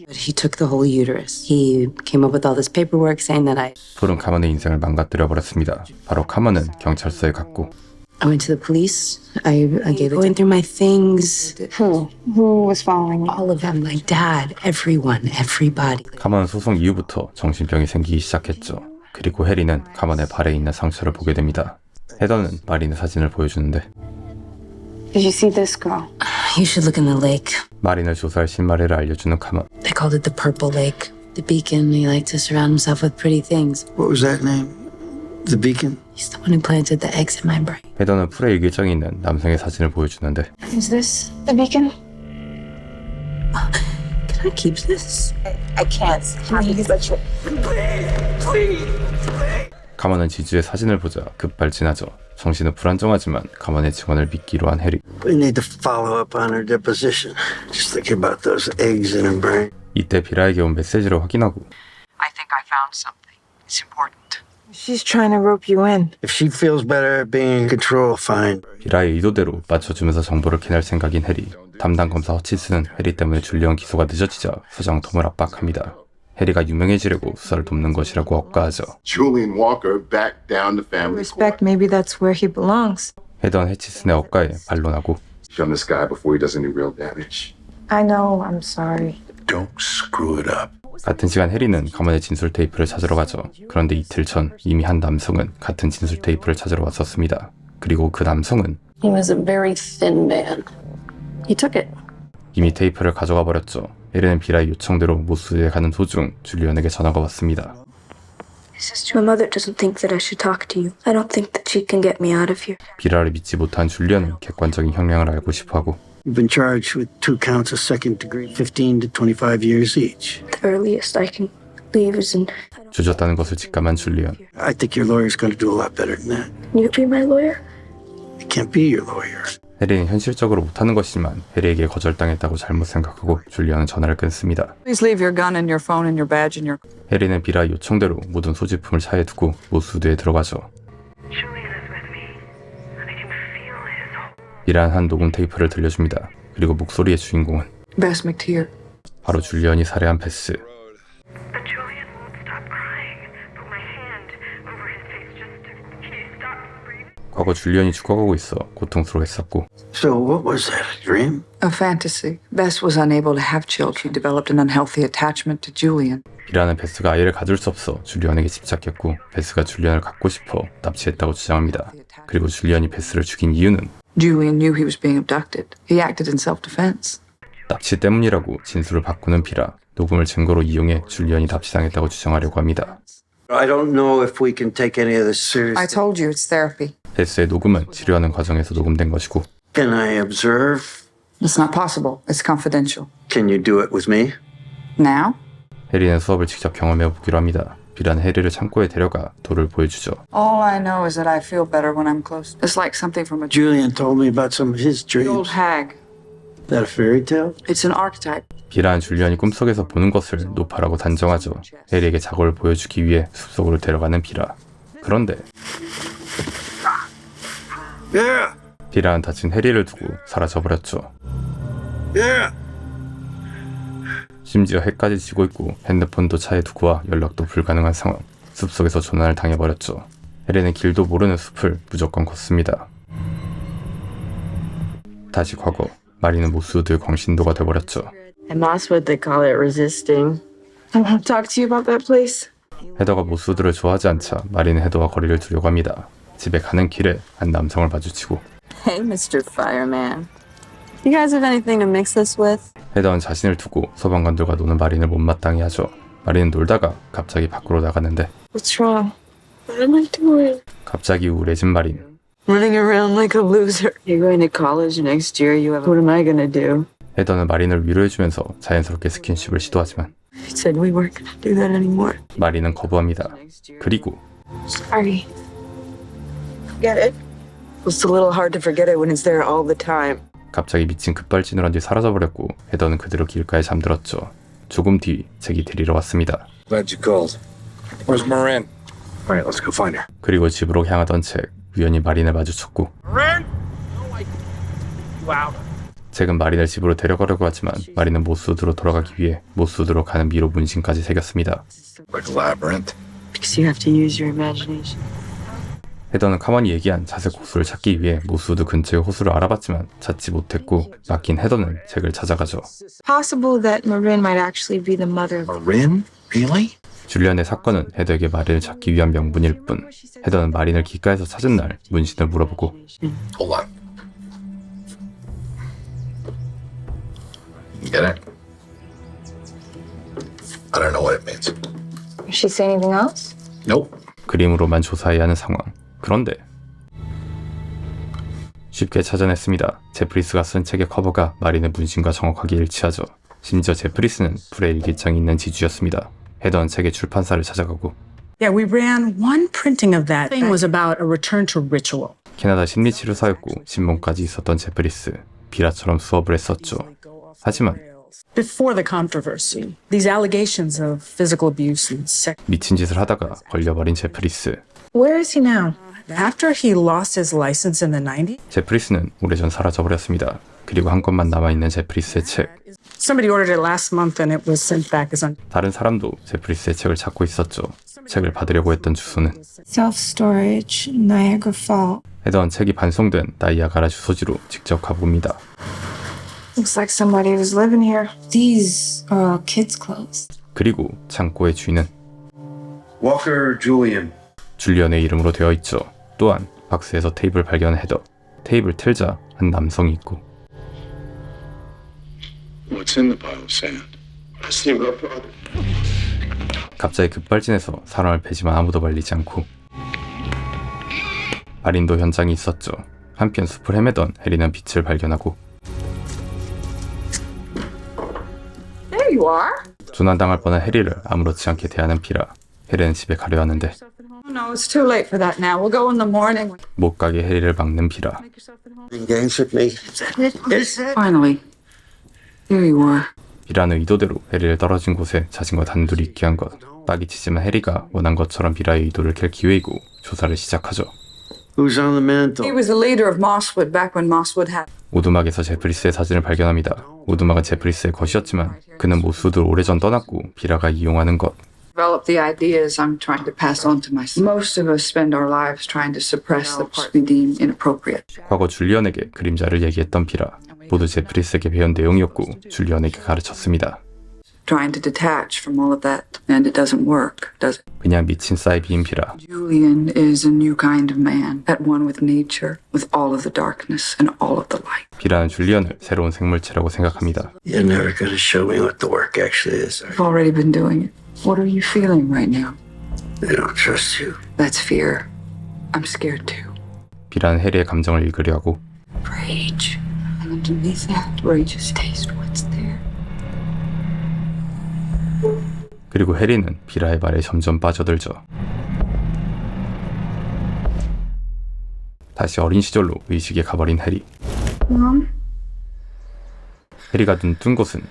But he took the whole uterus. He came up with all this paperwork saying that 풀은 카먼의 인생을 망가뜨려 버렸습니다. 바로 카먼은 경찰서에 갔고 I went to the police. I gave it going through my things. who was following you? All of them, my dad, everyone, everybody. 카먼은 소송 이후부터 정신병이 생기기 시작했죠. 그리고 해리는 카먼의 발에 있는 상처를 보게 됩니다. 헤더는 마린의 사진을 보여주는데 Did you see this girl? You should look in the lake. 마린을 조사할 신마리를 알려주는 카먼. They called it the Purple Lake. The Beacon. He liked to surround himself with pretty things. What was that name? The Beacon? He's the one who planted the eggs in my brain. 헤더는 풀의 일기장에 있는 남성의 사진을 보여주는데 Is this the beacon? Can I keep this? I can't. Please. 카먼은 지주의 사진을 보자 급발진하죠. 정신은 불안정하지만 카먼의 증언을 믿기로 한 해리. We need to follow up on her deposition. Just thinking about those eggs in her brain. 이때 비라에게 온 메시지를 확인하고 I think I found something. It's important. She's trying to rope you in. If she feels better being in control, fine. 비라의 의도대로 맞춰주면서 정보를 캐낼 생각인 해리. 담당 검사 허치스는 해리 때문에 줄리언 기소가 늦어지자 소장 톰을 압박합니다. 해리가 유명해지려고 수사를 돕는 것이라고 억가하죠. Julian Walker back down the family Respect, maybe that's where he belongs. 헤던 해치슨의 억가에 반론하고 Shun this guy before he does any real damage. I know, I'm sorry. Don't screw it up. 같은 시간 해리는 카먼의 진술 테이프를 찾으러 가죠. 그런데 이틀 전 이미 한 남성은 같은 진술 테이프를 찾으러 왔었습니다. 그리고 그 남성은 He was a very thin man. He took it. 이미 테이프를 가져가 버렸죠. 해리는 비라의 요청대로 모스에 가는 도중 줄리언에게 전화가 왔습니다. My mother doesn't think that I should talk to you. I don't think that she can get me out of here. 비라를 믿지 못한 줄리언은 객관적인 형량을 알고 싶어하고 You've been charged with 2 counts of second degree, 15 to 25 years each. The earliest I can leave is in... 조졌다는 것을 직감한 줄리언. I think your lawyer's going to do a lot better than that. You be my lawyer? I can't be your lawyer. 해리는 현실적으로 못하는 것이지만 해리에게 거절당했다고 잘못 생각하고 줄리언은 전화를 끊습니다. Please leave your gun and your phone and your badge and your... 해리는 비라의 요청대로 모든 소지품을 차에 두고 모스우드에 들어가죠. 비라는 한 녹음 테이프를 들려줍니다. 그리고 목소리의 주인공은 Bess McTeer. 바로 줄리언이 살해한 베스. 과거 줄리언이 죽어가고 있어 고통스러워했었고 So what was that, a dream? A fantasy. Bess was unable to have children. She developed an unhealthy attachment to Julian. 비라는 베스가 아이를 가질 수 없어 줄리언에게 집착했고 베스가 줄리언을 갖고 싶어 납치했다고 주장합니다. 그리고 줄리언이 베스를 죽인 이유는 Julian knew he was being abducted. He acted in self-defense. 납치 때문이라고 진술을 바꾸는 비라. 녹음을 증거로 이용해 줄리언이 납치당했다고 주장하려고 합니다. I don't know if we can take any of this seriously. I told you it's therapy. 베스의 녹음은 치료하는 과정에서 녹음된 것이고 Can I observe? It's not possible. It's confidential. Can you do it with me? Now? 해리는 수업을 직접 경험해 보기로 합니다. 비라는 해리를 창고에 데려가 돌을 보여주죠. All I know is that I feel better when I'm close. It's like something from a Julian told me about some of his the old dreams. hag. That a fairy tale? It's an archetype. 비라는 줄리언이 꿈속에서 보는 것을 노파라고 단정하죠. 해리에게 작업을 보여주기 위해 숲속으로 데려가는 비라. 그런데 Yeah. 비라는 다친 해리를 두고 사라져버렸죠. Yeah. 심지어 해까지 지고 있고 핸드폰도 차에 두고 와 연락도 불가능한 상황. 숲속에서 조난을 당해버렸죠. 해리는 길도 모르는 숲을 무조건 걷습니다. 다시 과거. 마리는 모스우드의 광신도가 돼버렸죠. And that's what they call it, resisting. I want to talk to you about that place. 헤더가 모스우드를 좋아하지 않자 마리는 헤더와 거리를 두려고 합니다. 집에 가는 길에 한 남성을 마주치고 Hey, Mr. Fireman. You guys have anything to mix this with? 헤더는 자신을 두고 소방관들과 노는 마린을 못마땅해 하죠. 마린은 놀다가 갑자기 밖으로 나가는데 What's wrong? What am I doing? 갑자기 우울해진 마린. Running around like a loser. You're going to college next year. You have. What am I gonna do? 헤더는 마린을 위로해주면서 자연스럽게 스킨십을 시도하지만 He said we weren't gonna do that anymore. 마린은 거부합니다. 그리고 Sorry. Get it? It's a little hard to forget it when it's there all the time. 갑자기 미친 급발진을 한 뒤 사라져버렸고 헤더는 그대로 길가에 잠들었죠. 조금 뒤 잭이 데리러 왔습니다. Glad you called. Where's Marin? All right, let's go find her. 그리고 집으로 향하던 잭, 우연히 마린을 마주쳤고 잭은 마린을 집으로 데려가려고 하지만 마린은 모스우드로 돌아가기 위해 모스우드로 가는 미로 문신까지 새겼습니다. Like a labyrinth. Because you have to use your imagination. 헤더는 카먼이 얘기한 자색 호수를 찾기 위해 모스우드 근처의 호수를 알아봤지만 찾지 못했고 맡긴 헤더는 잭을 찾아가죠. Possible that Marin might actually be the mother of Marin? Really? 줄리안의 사건은 헤더에게 마린을 찾기 위한 명분일 뿐 헤더는 마린을 길가에서 찾은 날 문신을 물어보고 Hold on. You get it? I don't know what it means. Did she say anything else? Nope. 그림으로만 조사해야 하는 상황. 그런데 쉽게 찾아냈습니다. 제프리스가 쓴 책의 커버가 마린의 문신과 정확하게 일치하죠. 심지어 제프리스는 불의 일기장이 있는 지주였습니다. 헤더는 책의 출판사를 찾아가고 Yeah, we ran one printing of that. Thing was about a return to ritual. 캐나다 심리치료사였고 신문까지 있었던 제프리스. 비라처럼 수업을 했었죠. 하지만 Before the controversy, these allegations of physical abuse and sex. 미친 짓을 하다가 걸려버린 제프리스. Where is he now? After he lost his license in the 90s, 제프리스는 오래전 사라져버렸습니다. 그리고 한 권만 남아있는 제프리스의 책. somebody ordered it last month and it was sent back as un. 다른 사람도 제프리스의 책을 찾고 있었죠. 책을 받으려고 했던 주소는 Self-storage, Niagara Falls. 헤더는 책이 반송된 나이아가라 주소지로 직접 가봅니다. Looks like somebody was living here. These are all kids' clothes. 그리고 창고의 주인은 Walker Julian. 줄리언의 이름으로 되어 있죠. 또한 박스에서 테이프를 발견한 헤더. 테이프를 틀자 한 남성이 있고 What's in the pile of sand? I see my father. 갑자기 급발진해서 사람을 패지만 아무도 말리지 않고 마린도 현장에 있었죠. 한편 숲을 헤매던 해리는 빛을 발견하고 There you are. 조난당할 뻔한 해리를 아무렇지 않게 대하는 피라. 해리는 집에 가려 하는데 No, it's too late for that now. We'll go in the morning. 못 가게 해리를 막는 피라. Games with me. Finally, there you are. 비라는 의도대로 해리를 떨어진 곳에 자신과 단둘이 있게 한 것. 빡이 치지만 해리가 원한 것처럼 비라의 의도를 캘 기회이고 조사를 시작하죠. Who's on the mantle? He was the leader of Mosswood back when Mosswood had. 오두막에서 제프리스의 사진을 발견합니다. 오두막은 제프리스의 것이었지만 그는 모스우드를 오래전 떠났고 비라가 이용하는 것. Develop the ideas I'm trying to pass on to my son. Most of us spend our lives trying to suppress the parts we deem inappropriate. 과거 줄리언에게 그림자를 얘기했던 비라. 모두 제프리스에게 배운 내용이었고 줄리언에게 가르쳤습니다. Trying to detach from all of that, and it doesn't work, does it? 그냥 미친 사이비인 비라. Julian is a new kind of man, at one with nature, with all of the darkness and all of the light. 비라는 줄리언을 새로운 생물체라고 생각합니다. You're never going to show me what the work actually is. You've already been doing it. What are you feeling right now? I don't trust you. That's fear. I'm scared too. 비라는 해리의 감정을 읽으려 하고 Rage. And underneath that, rage is taste what's there. 그리고 해리는 비라의 말에 점점 빠져들죠. 다시 어린 시절로 의식에 가버린 해리. Mom? 해리가 눈 뜬 곳은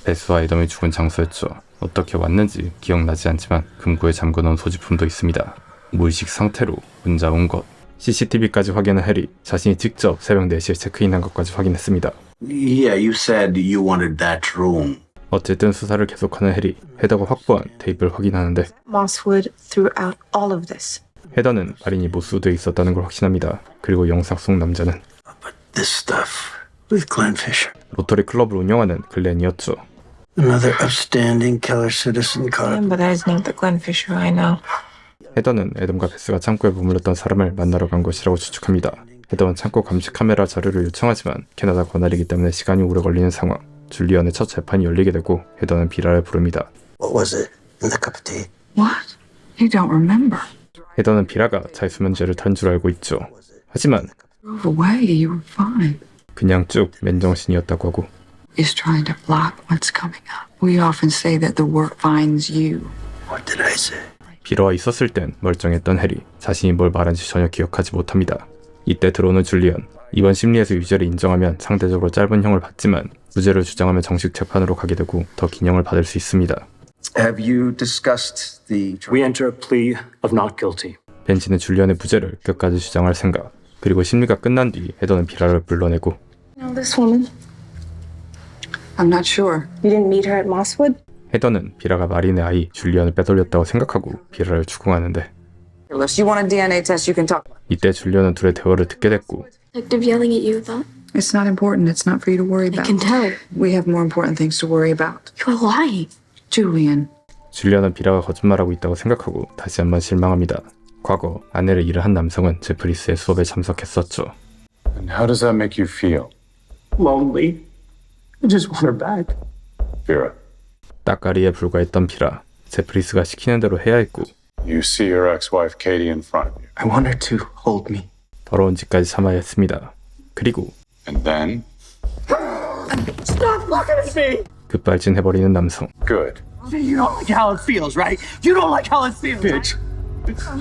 베스와 애덤이 죽은 장소였죠. 어떻게 왔는지 기억나지 않지만 금고에 잠궈놓은 소지품도 있습니다. 무의식 상태로 혼자 온 것. CCTV까지 확인한 해리. 자신이 직접 새벽 4시에 체크인한 것까지 확인했습니다. Yeah, you said you wanted that room. 어쨌든 수사를 계속하는 해리. 헤더가 확보한 테이프를 확인하는데 Mosswood throughout all of this. 헤더는 마린이 모스우드에 있었다는 걸 확신합니다. 그리고 영상 속 남자는 This stuff with Glenn Fisher. 로터리 클럽을 운영하는 글렌이었죠. Another upstanding Keller citizen caught up. But that is not the Glenn Fisher I know. 헤더는 애덤과 베스가 창고에 머물렀던 사람을 만나러 간 것이라고 추측합니다. 헤더는 창고 감시 카메라 자료를 요청하지만 캐나다 관할이기 때문에 시간이 오래 걸리는 상황. 줄리언의 첫 재판이 열리게 되고 헤더는 비라를 부릅니다. What was it in the cup of tea? What? You don't remember. 헤더는 비라가 자수면제를 탄 줄 알고 있죠. 하지만 Drove away. You were fine. 그냥 쭉 맨정신이었다고 하고 Is trying to block what's coming up. We often say that the work finds you. What did I say? 비라와 있었을 땐 멀쩡했던 해리. 자신이 뭘 말한지 전혀 기억하지 못합니다. 이때 들어오는 줄리언. 이번 심리에서 유죄를 인정하면 상대적으로 짧은 형을 받지만 무죄를 주장하면 정식 재판으로 가게 되고 더 긴 형을 받을 수 있습니다. Have you discussed the... We enter a plea of not guilty. 벤지는 줄리언의 무죄를 끝까지 주장할 생각. 그리고 심리가 끝난 뒤 헤더는 비라를 불러내고 You know this woman? I'm not sure. You didn't meet her at Mosswood? 헤더는 비라가 마린의 아이 줄리언을 빼돌렸다고 생각하고 비라를 추궁하는데 If you want a DNA test, you can talk. 이때 줄리언은 둘의 대화를 듣게 됐고 Detective yelling at you, though? It's not important. It's not for you to worry about. I can tell. We have more important things to worry about. You're lying. Julian. 줄리언은 비라가 거짓말하고 있다고 생각하고 다시 한번 실망합니다. 과거 아내를 잃은 한 남성은 제프리스의 수업에 참석했었죠. And how does that make you feel? Lonely. I just want her back. Vera, 따까리에 불과했던 비라. 제프리스가 시키는 대로 해야 했고 you see your ex-wife Katie in front of you. I want her to hold me. 더러운 짓까지 참아야 했습니다. 그리고 And then, Stop looking at me! 급발진해버리는 남성. good. You don't like how it feels, right? You don't like how it feels. Bitch.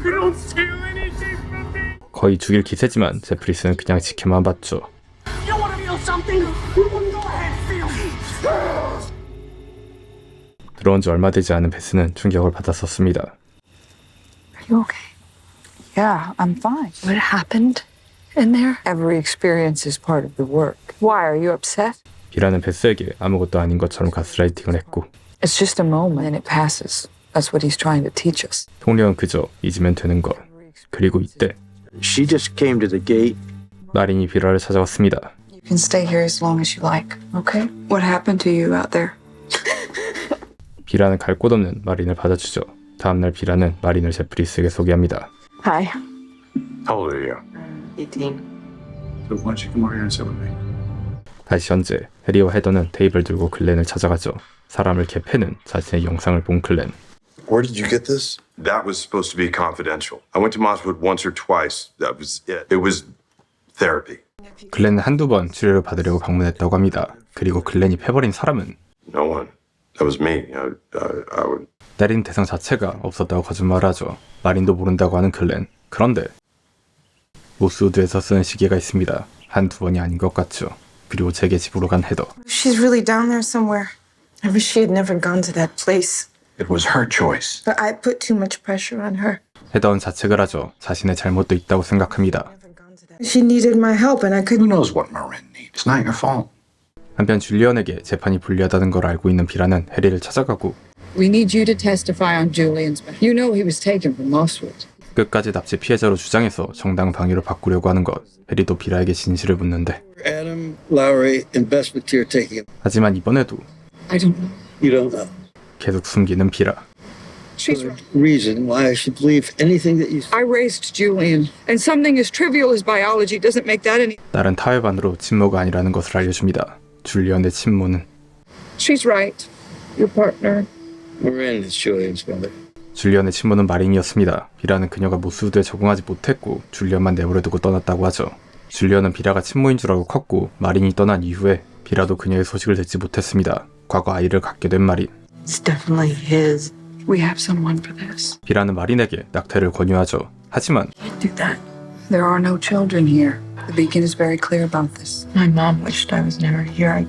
You don't feel anything from me. 거의 죽일 기세지만 제프리스는 그냥 지켜만 봤죠. You want to feel something? Go ahead, feel it. 들어온 지 얼마 되지 않은 베스는 충격을 받았었습니다. Are you okay? Yeah, I'm fine. What happened in there? Every experience is part of the work. Why are you upset? 비라는 베스에게 아무것도 아닌 것처럼 가스라이팅을 했고 It's just a moment and it passes. That's what he's trying to teach us. 통령은 그저 잊으면 되는 것. 그리고 이때 She just came to the gate. 마린이 비라를 찾아왔습니다. You can stay here as long as you like, okay? What happened to you out there? 비라는 갈 곳 없는 마린을 받아주죠. 다음날 비라는 마린을 제프리스에게 소개합니다. Hi. How old are you? 18. So why don't you come over here and sit with me? 다시 현재 해리와 헤더는 테이블 들고 클렌을 찾아가죠. 사람을 개패는 자신의 영상을 본 클렌. Where did you get this? That was supposed to be confidential. I went to Mosswood once or twice. That was it. It was therapy. 클렌은 한두 번 치료를 받으려고 방문했다고 합니다. 그리고 클렌이 패버린 사람은 No one. That was me. I would. 때린 대상 자체가 없었다고 거짓말을 하죠. 마린도 모른다고 하는 클렌. 그런데 모스우드에서 쓰는 시계가 있습니다. 한두 번이 아닌 것 같죠. 그리고 제게 집으로 간 헤더. She's really down there somewhere. I wish she had never gone to that place. It was her choice. But I put too much pressure on her. 헤더는 자책을 하죠. 자신의 잘못도 있다고 생각합니다. She needed my help and I couldn't. Who knows what Marin needs? It's not your fault. 한편 줄리언에게 재판이 불리하다는 걸 알고 있는 비라는 해리를 찾아가고 We need you to testify on Julian's behalf. You know he was taken from Mosswood. 끝까지 납치 피해자로 주장해서 정당 방위로 바꾸려고 하는 것. 해리도 비라에게 진실을 묻는데 Adam Lowry investment you're taking. 하지만 이번에도 I don't know. You don't know. 계속 숨기는 비라. She's right. Reason why I should believe anything that you say. I raised Julian, and something as trivial as biology doesn't make that any. 다른 타협안으로 친모가 아니라는 것을 알려줍니다. 줄리언의 친모는 She's right. Your partner. Marin is Julian's mother. 줄리언의 친모는 마린이었습니다. 비라는 그녀가 모스우드에 적응하지 못했고 줄리언만 내버려두고 떠났다고 하죠. 줄리언은 비라가 친모인 줄 알고 컸고 마린이 떠난 이후에 비라도 그녀의 소식을 듣지 못했습니다. 과거 아이를 갖게 된 마린. It's definitely his. We have someone for this. 비라는 마린에게 낙태를 권유하죠. 하지만 Can't do that. There are no children here. The Beacon is very clear about this. My mom wished I was never here.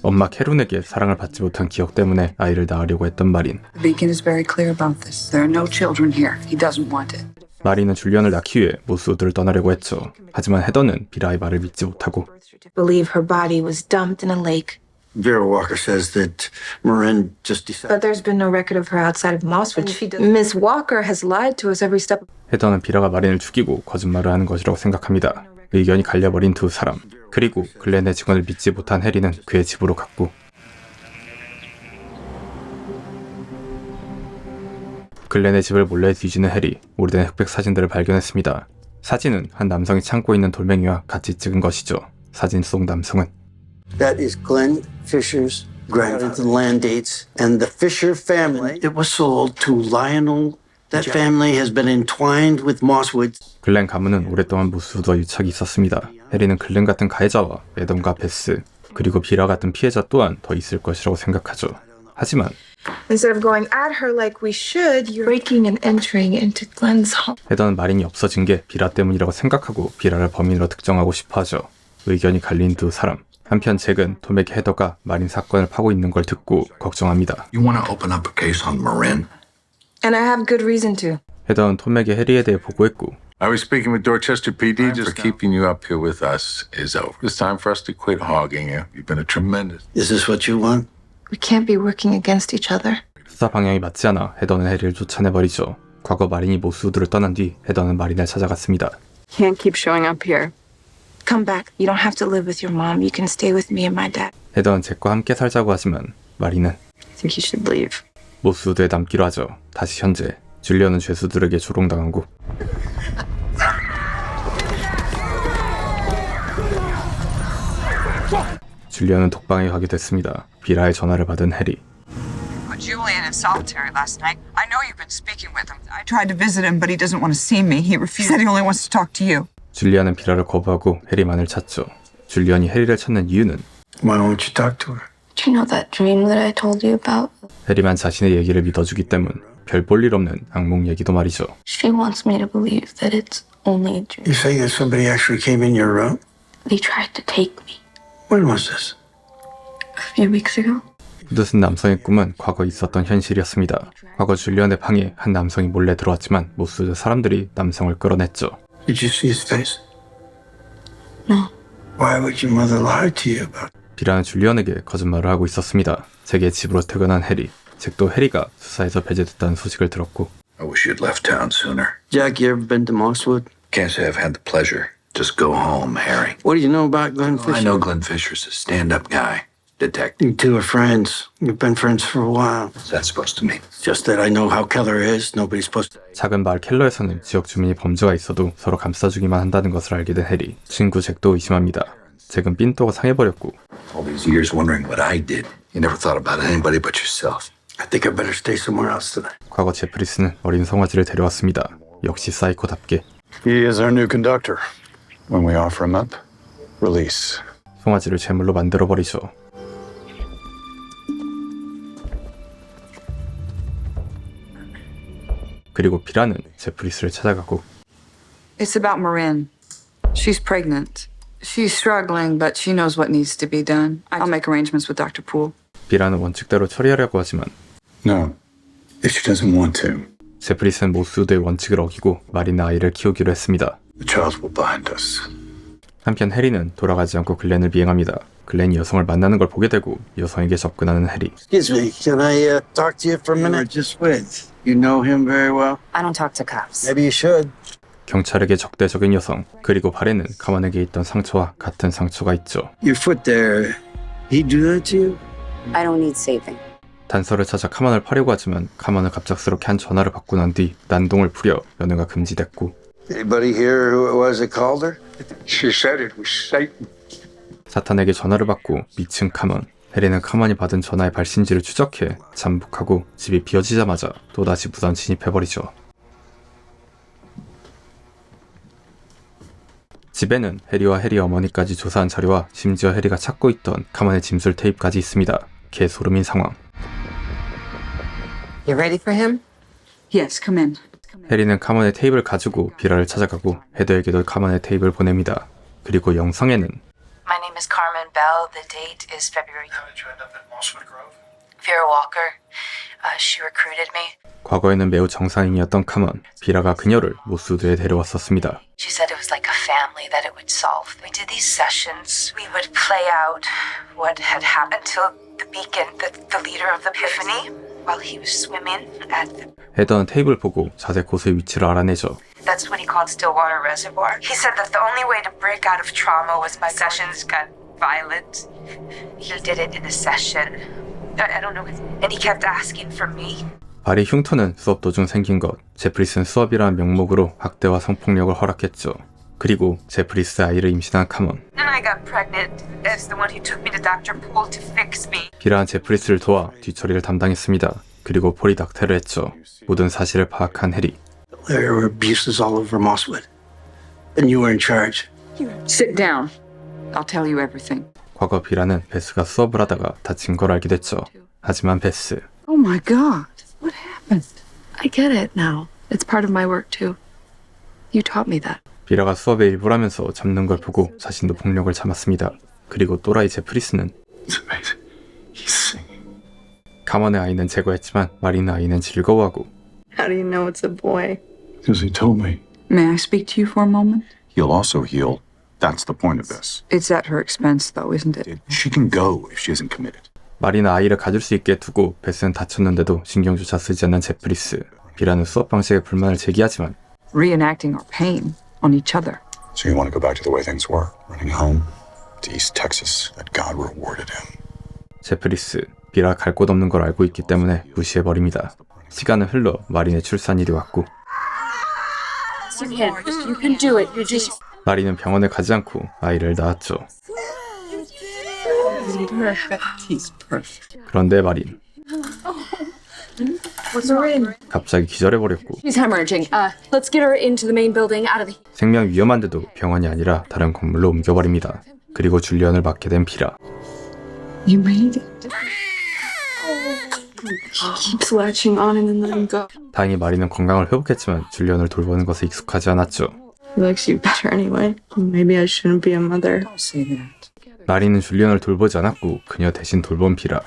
엄마 캐룬에게 사랑을 받지 못한 기억 때문에 아이를 낳으려고 했던 마린. The Beacon is very clear about this. There are no children here. He doesn't want it. 마린은 줄리언을 낳기 위해 모스우드를 떠나려고 했죠. 하지만 헤더는 비라의 말을 믿지 못하고 Believe her body was dumped in a lake. Vera Walker says that Marin just decided. But there's been no record of her outside of Mosswood. Miss Walker has lied to us every step. 헤더는 비라가 마린을 죽이고 거짓말을 하는 것이라고 생각합니다. 의견이 갈려버린 두 사람. 그리고 글렌의 증언을 믿지 못한 해리는 그의 집으로 갔고 글렌의 집을 몰래 뒤지는 해리. 오래된 흑백 사진들을 발견했습니다. 사진은 한 남성이 참고 있는 돌멩이와 같이 찍은 것이죠. 사진 속 남성은 That is Glenn Fisher's grandfather. The land dates and the Fisher family. It was sold to Lionel. That family has been entwined with Mosswood. 글렌 가문은 오랫동안 모스우드와 유착이 있었습니다. 해리는 글렌 같은 가해자와 애덤과 베스 그리고 비라 같은 피해자 또한 더 있을 것이라고 생각하죠. 하지만 Instead of going at her like we should, you're breaking and entering into Glenn's home. 헤더는 마린이 없어진 게 비라 때문이라고 생각하고 비라를 범인으로 특정하고 싶어하죠. 의견이 갈린 두 사람. 한편 잭은 톰에게 헤더가 마린 사건을 파고 있는 걸 듣고 걱정합니다. You want to open up a case on Marin? And I have good reason to. 헤더는 톰에게 해리에 대해 보고했고 I was speaking with Dorchester PD. Just keeping you up here with us is over. It's time for us to quit hogging you. You've been a tremendous. Is this what you want? We can't be working against each other. 수사 방향이 맞지 않아 헤더는 해리를 쫓아내버리죠. 과거 마린이 모스우드를 떠난 뒤 헤더는 마린을 찾아갔습니다. Can't keep showing up here. Come back. You don't have to live with your mom. You can stay with me and my dad. 헤더는 잭과 함께 살자고 하지만 마린은 I think you should leave. 모스우드에 남기로 하죠. 다시 현재 줄리언은 죄수들에게 조롱당하고 줄리언은 독방에 가게 됐습니다. 비라의 전화를 받은 해리. Julian in solitary last night. I know you've been speaking with him. I tried to visit him, but he doesn't want to see me. He refused. He said he only wants to talk to you. 줄리언은 비라를 거부하고 해리만을 찾죠. 줄리언이 해리를 찾는 이유는 Why won't you talk to her? Do you know that dream that I told you about? 해리만 자신의 얘기를 믿어주기 때문 별 볼 일 없는 악몽 얘기도 말이죠. She wants me to believe that it's only a dream. You saying that somebody actually came in your room? They tried to take me When was this? a few weeks ago. 푸드슨 남성의 꿈은 과거 있었던 현실이었습니다. 과거 줄리언의 방에 한 남성이 몰래 들어왔지만 모스우드 사람들이 남성을 끌어냈죠. Did you see his face? No. Why would your mother lie to you about it? 비라는 줄리언에게 거짓말을 하고 있었습니다. 잭의 집으로 퇴근한 해리. 잭도 해리가 수사에서 배제됐다는 소식을 들었고 I wish you'd left town sooner. Jack, you ever been to Mosswood? Can't say I've had the pleasure. Just go home, Harry. What do you know about Glenn Fisher? I know Glenn Fisher's a stand-up guy. Detective. You two are friends. You've been friends for a while. What's that supposed to mean? It's just that I know how Keller is. Nobody's supposed to. 작은 마을 켈러에서는 지역 주민이 범죄가 있어도 서로 감싸주기만 한다는 것을 알게 된 해리. 친구 잭도 의심합니다. 잭은 삔또가 상해버렸고 All these years wondering what I did. You never thought about anybody but yourself. I think I better stay somewhere else tonight. 과거 제프리스는 어린 송아지를 데려왔습니다. 역시 사이코답게 He is our new conductor. When we offer him up, release. 송아지를 제물로 만들어버리죠. 그리고 비라는 제프리스를 찾아가고 It's about Marin. She's pregnant. She's struggling, but she knows what needs to be done. I'll make arrangements with Dr. Poole. 비라는 원칙대로 처리하려고 하지만 No, if she doesn't want to. 제프리스는 모스우드의 원칙을 어기고 마린의 아이를 키우기로 했습니다. The child will bind us. 한편 해리는 돌아가지 않고 글렌을 비행합니다. 글렌이 여성을 만나는 걸 보게 되고 여성에게 접근하는 해리. Excuse me, can I talk to you for a minute? Just with. You know him very well? I don't talk to cops. Maybe you should. 경찰에게 적대적인 여성, 그리고 발에는 카먼에게 있던 상처와 같은 상처가 있죠. Your foot there, he do that to you? I don't need saving. 단서를 찾아 카먼을 파려고 하지만 카먼은 갑작스럽게 한 전화를 받고 난 뒤 난동을 부려 연애가 금지됐고 Anybody here who it was that called her? She said it was Satan. 사탄에게 전화를 받고 미친 카먼. 해리는 카먼이 받은 전화의 발신지를 추적해 잠복하고 집이 비어지자마자 또다시 무단 진입해버리죠. 집에는 해리와 해리 어머니까지 조사한 자료와 심지어 해리가 찾고 있던 카먼의 짐술 테이프까지 있습니다. 개소름인 상황. You ready for him? Yes, come in. 해리는 카먼의 테이프를 가지고 비라를 찾아가고 헤더에게도 카먼의 테이프를 보냅니다. 그리고 영상에는 My name is Carmen Bell. The date is February. Vera Walker. She recruited me. 과거에는 매우 정상인이었던 카먼, 비라가 그녀를 모스우드에 데려왔었습니다. She said it was like a family that it would solve. We did these sessions. We would play out what had happened till the beacon, the leader of the Epiphany, while he was swimming at the... 헤더는 테이프를 보고 자세 코스의 위치를 알아내죠. That's what he called Stillwater Reservoir. He said that the only way to break out of trauma was by sessions got violent. He did it in a session. I don't know. And he kept asking for me. 발이 흉터는 수업 도중 생긴 것. 제프리스는 수업이라는 명목으로 학대와 성폭력을 허락했죠. 그리고 제프리스 아이를 임신한 카먼. And I got pregnant as the one who took me to Dr. Poole to fix me. 비라한 제프리스를 도와 뒤처리를 담당했습니다. 그리고 폴이 낙태를 했죠. 모든 사실을 파악한 해리. There were abuses all over Mosswood. And you were in charge. Sit down. I'll tell you everything. 과거 비라는 베스가 수업을 하다가 다친 걸 알게 됐죠. 하지만 베스, Oh my God. What happened? I get it now. It's part of my work too. You taught me that. 비라가 수업의 일부라면서 잡는 걸 보고 자신도 폭력을 참았습니다. 그리고 또라이 제프리스는 카먼의 아이는 제거했지만 마린의 아이는 즐거워하고 How do you know it's a boy? Because he told me. May I speak to you for a moment? He'll also heal. That's the point of this. It's at her expense, though, isn't it? She can go if she isn't committed. 마린은 아이를 가질 수 있게 두고 베스는 다쳤는데도 신경조차 쓰지 않는 제프리스. 비라는 수업 방식에 불만을 제기하지만 Reenacting our pain on each other. So you want to go back to the way things were? Running home to East Texas that God rewarded him. 제프리스, 비라 갈 곳 없는 걸 알고 있기 때문에 무시해버립니다. 시간은 흘러 마린의 출산일이 왔고 You can do it. You just 마린은 병원에 가지 않고 아이를 낳았죠. He's perfect. 그런데 마린 What's her in? 갑자기 기절해버렸고 She's hemorrhaging. Let's get her into the main building out of the. 생명 위험한데도 병원이 아니라 다른 건물로 옮겨버립니다. 그리고 줄리언을 맡게 된 비라. You made it. He keeps latching on and then letting go. 다행히 마린은 건강을 회복했지만 줄리언을 돌보는 것에 익숙하지 않았죠. He likes you better anyway. Maybe I shouldn't be a mother. Don't say that. 마린은 줄리언을 돌보지 않았고 그녀 대신 돌본 비라.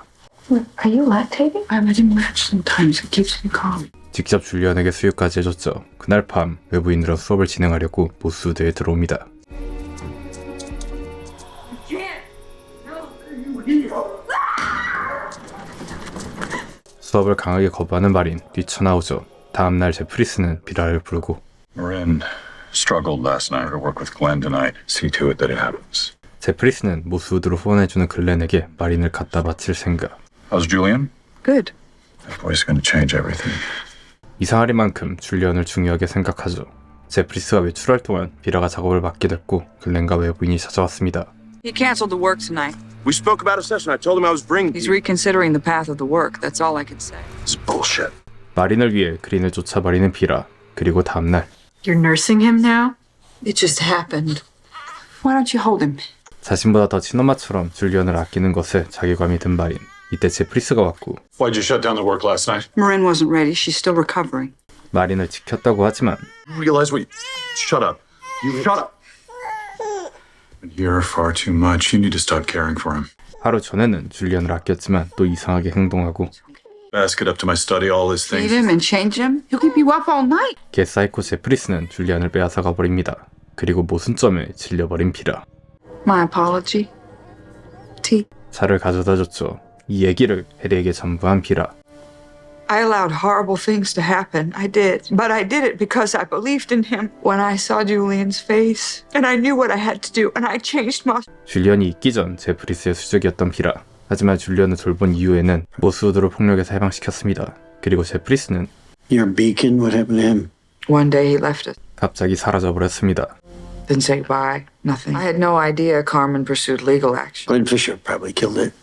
Are you lactating? I let him latch sometimes. It keeps him calm. 직접 줄리언에게 수유까지 해줬죠. 그날 밤 외부인으로 수업을 진행하려고 모스우드에 들어옵니다. 수업을 강하게 거부하는 마린 뛰쳐나오죠. 다음날 제프리스는 비라를 부르고 Marin struggled last night to work with Glenn tonight. See to it that it happens. 제프리스는 모스우드로 후원해주는 글렌에게 마린을 갖다 바칠 생각. How's Julian? Good. That boy's going to change everything. 이상하리만큼 줄리언을 중요하게 생각하죠. 제프리스가 외출할 동안 비라가 작업을 맡게 됐고 글렌과 외부인이 찾아왔습니다. He canceled the work tonight. We spoke about a session. I told him I was bringing. He's reconsidering the path of the work. That's all I can say. It's bullshit. 마린을 위해 그린을 쫓아버리는 비라. 그리고 다음날 You're nursing him now? It just happened. Why don't you hold him? 자신보다 더 친엄마처럼 줄리언을 아끼는 것에 자괴감이 든 마린. 이때 제프리스가 왔고 Why'd you shut down the work last night? Marin wasn't ready. She's still recovering. 마린을 지켰다고 하지만 Realize what? Shut up. You shut up. You're far too much. You need to stop caring for him. 하루 전에는 줄리언을 아꼈지만 또 이상하게 행동하고 Ask it up to my study, all his Feed things. him and change him. He'll keep you up all night. 개사이코 제프리스는 줄리언을 빼앗아가 버립니다. 그리고 모순점에 질려버린 비라. My apology. T. 차를 가져다 줬죠. 이 얘기를 해리에게 전부한 비라. I allowed horrible things to happen. I did. But I did it because I believed in him. When I saw Julian's face, and I knew what I had to do, and I changed my... 줄리언이 있기 전 제프리스의 수적이었던 비라. 하지만 줄리언을 돌본 이후에는 모스우드로 폭력에서 해방시켰습니다. 그리고 제프리스는 Your beacon, what happened to him? One day he left us. 갑자기 사라져버렸습니다. Didn't say bye. Nothing. I had no idea Carmen pursued legal action. Glenn Fisher probably killed it.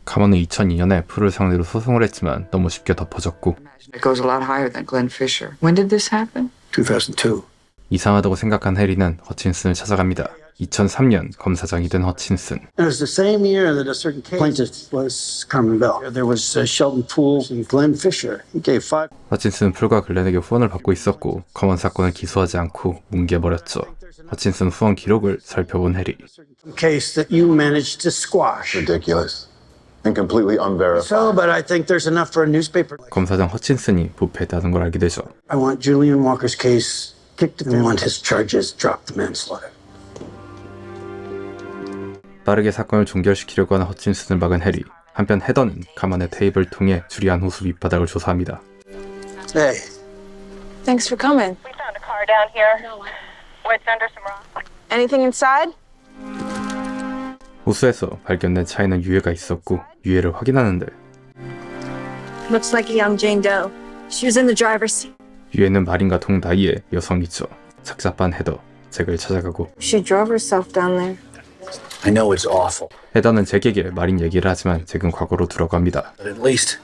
카먼은 2002년에 풀을 상대로 소송을 했지만 너무 쉽게 덮어졌고 It goes a lot higher than Glenn Fisher. When did this happen? 2002. 이상하다고 생각한 해리는 허친슨을 찾아갑니다. 2003년 검사장이 된 허친슨. It was the same year that a certain plaintiff was Carmen Bell. There was Sheldon Poole and Glenn Fisher. He gave 5. 허친슨은 풀과 글렌에게 후원을 받고 있었고 검언 사건을 기소하지 않고 뭉개버렸죠. 허친슨 후원 기록을 살펴본 해리. Case that you managed to squash. Ridiculous. And completely unverified. So, but I think there's enough for a newspaper. 검사장 허친슨이 부패했다는 걸 알게 되죠. I want Julian Walker's case kicked and want his charges dropped to manslaughter. 빠르게 사건을 종결시키려고 하는 허친슨을 막은 해리. 한편 헤더는 가만의 테이블을 통해 주리안 호수 밑바닥을 조사합니다. Hey. Thanks for coming. We found a car down here. Wedged under some rock. Anything inside? 호수에서 발견된 차에는 유해가 있었고 유해를 확인하는데 Looks like a young Jane Doe. She was in the driver's seat. 유해는 마린과 동나이의 여성이죠. 착잡한 헤더, 잭을 찾아가고 She drove herself down there. I know it's awful. 헤더는 잭에게 마린 얘기를 하지만 잭은 과거로 들어갑니다. But at least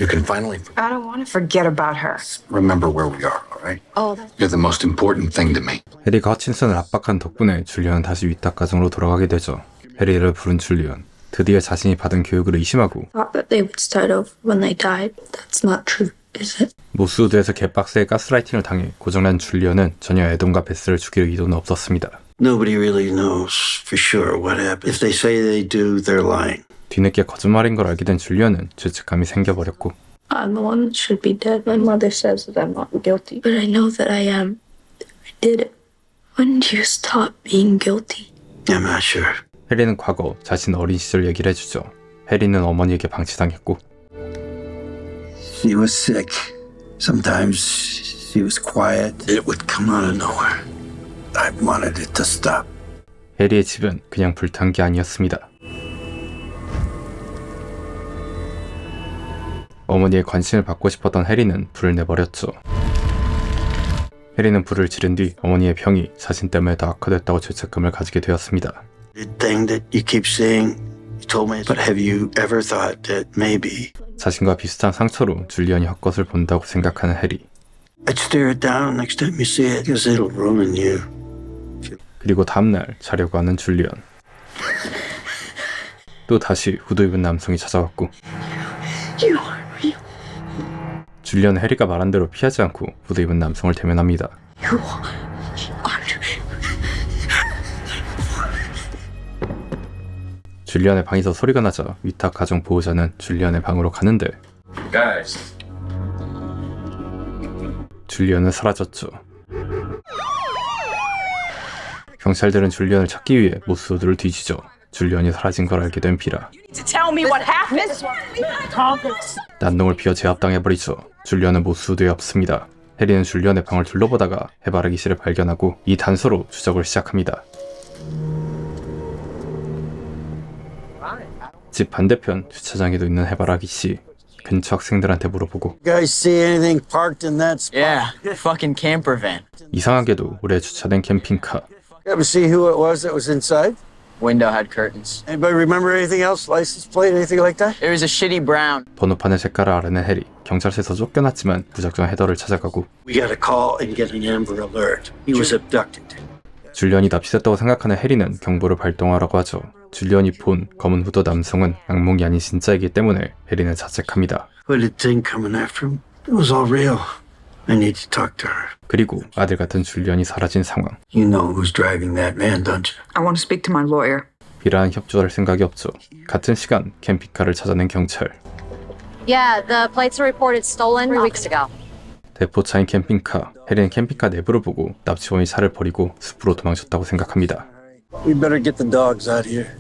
you can finally I don't want to forget about her. remember where we are, all right? Oh, You're the most important thing to me. 해리가 허친슨을 압박한 덕분에 줄리언은 다시 위탁 가정으로 돌아가게 되죠. 해리를 부른 줄리언. 드디어 자신이 받은 교육을 의심하고 Thought that they would start over when they died. That's not true, is it? 모스우드에서 개빡세게 가스라이팅을 당해 고장난 줄리언은 전혀 에돈과 베스를 죽일 의도는 없었습니다. Nobody really knows for sure what happened. If they say they do, they're lying. 뒤늦게 거짓말인 걸 알게 된 줄리언은 죄책감이 생겨버렸고 I'm the one that should be dead. My mother says that I'm not guilty, but I know that I am. I did it. When did you stop being guilty? I'm not sure. 해리는 과거 자신 어린 시절 얘기를 해주죠. 해리는 어머니에게 방치당했고 She was sick. Sometimes she was quiet. It would come out of nowhere. I wanted it to stop. 해리의 집은 그냥 불탄 게 아니었습니다. 어머니의 관심을 받고 싶었던 해리는 불을 내버렸죠. 해리는 불을 지른 뒤 어머니의 병이 자신 때문에 더 악화됐다고 죄책감을 가지게 되었습니다. The thing that you keep saying, you told me, but have you ever thought that maybe 자신과 비슷한 상처로 줄리언이 헛것을 본다고 생각하는 해리. I'd stare it down next time you see it, because it'll ruin you. 그리고 다음날 자려고 하는 줄리언. 또 다시 후드 입은 남성이 찾아왔고 줄리언은 해리가 말한 대로 피하지 않고 후드 입은 남성을 대면합니다. 줄리언의 방에서 소리가 나자 위탁 가정 보호자는 줄리언의 방으로 가는데 Guys. 줄리언은 사라졌죠. 경찰들은 줄리언을 찾기 위해 모스우드를 뒤지죠. 줄리언이 사라진 걸 알게 된 비라. To tell me what happened. 난동을 피워 제압당해버리죠. 줄리언은 모스우드에 없습니다. 해리는 줄리언의 방을 둘러보다가 해바라기 씨를 발견하고 이 단서로 추적을 시작합니다. 집 반대편 주차장에도 있는 해바라기 씨. 근처 학생들한테 물어보고 You guys see anything parked in that spot? Yeah, fucking camper van. 이상하게도 오래 주차된 캠핑카. You ever see who it was that was inside? Window had curtains. Anybody remember anything else? License plate, anything like that? It was a shitty brown. 번호판의 색깔을 알아낸 해리. 경찰서에서 쫓겨났지만 무작정 헤더를 찾아가고 We got a call and get an Amber Alert. He was abducted. 줄리언이 납치됐다고 생각하는 해리는 경보를 발동하라고 하죠. 줄리언이 본 검은 후드 남성은 악몽이 아닌 진짜이기 때문에 해리는 자책합니다. What a thing coming after him. It was all real. I need to talk to her. 그리고 아들 같은 줄리언이 사라진 상황. You know who's driving that van, don't you? I want to speak to my lawyer. 비라한 협조할 생각이 없죠. 같은 시간 캠핑카를 찾아낸 경찰. Yeah, the plates were reported stolen 3 weeks ago. 대포차인 캠핑카. 해리는 캠핑카 내부를 보고 납치범이 차를 버리고 숲으로 도망쳤다고 생각합니다. We better get the dogs out here.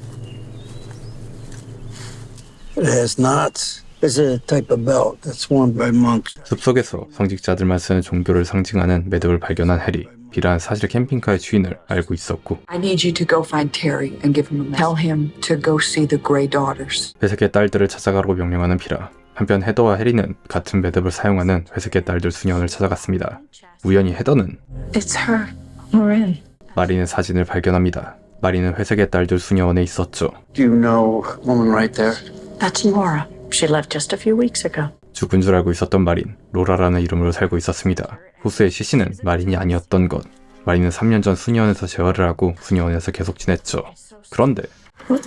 It has knots. It's a type of belt that's worn by monks. 숲속에서 성직자들만 쓰는 종교를 상징하는 매듭을 발견한 해리. 비라는 사실 캠핑카의 주인을 알고 있었고 I need you to go find Terry and give him a message. Tell him to go see the Grey Daughters. 회색의 딸들을 찾아가라고 명령하는 비라. 한편 헤더와 해리는 같은 매듭을 사용하는 회색의 딸들 수녀원을 찾아갔습니다. 우연히 헤더는 It's her, Marin. 마린의 사진을 발견합니다. 마린은 회색의 딸들 수녀원에 있었죠. Do you know a woman right there? That's Laura. She left just a few weeks ago. 죽은 줄 알고 있었던 마린, 로라라는 이름으로 살고 있었습니다. 호수의 시신은 마린이 아니었던 것. 마린은 3년 전 수녀원에서 재활을 하고 수녀원에서 계속 지냈죠. 그런데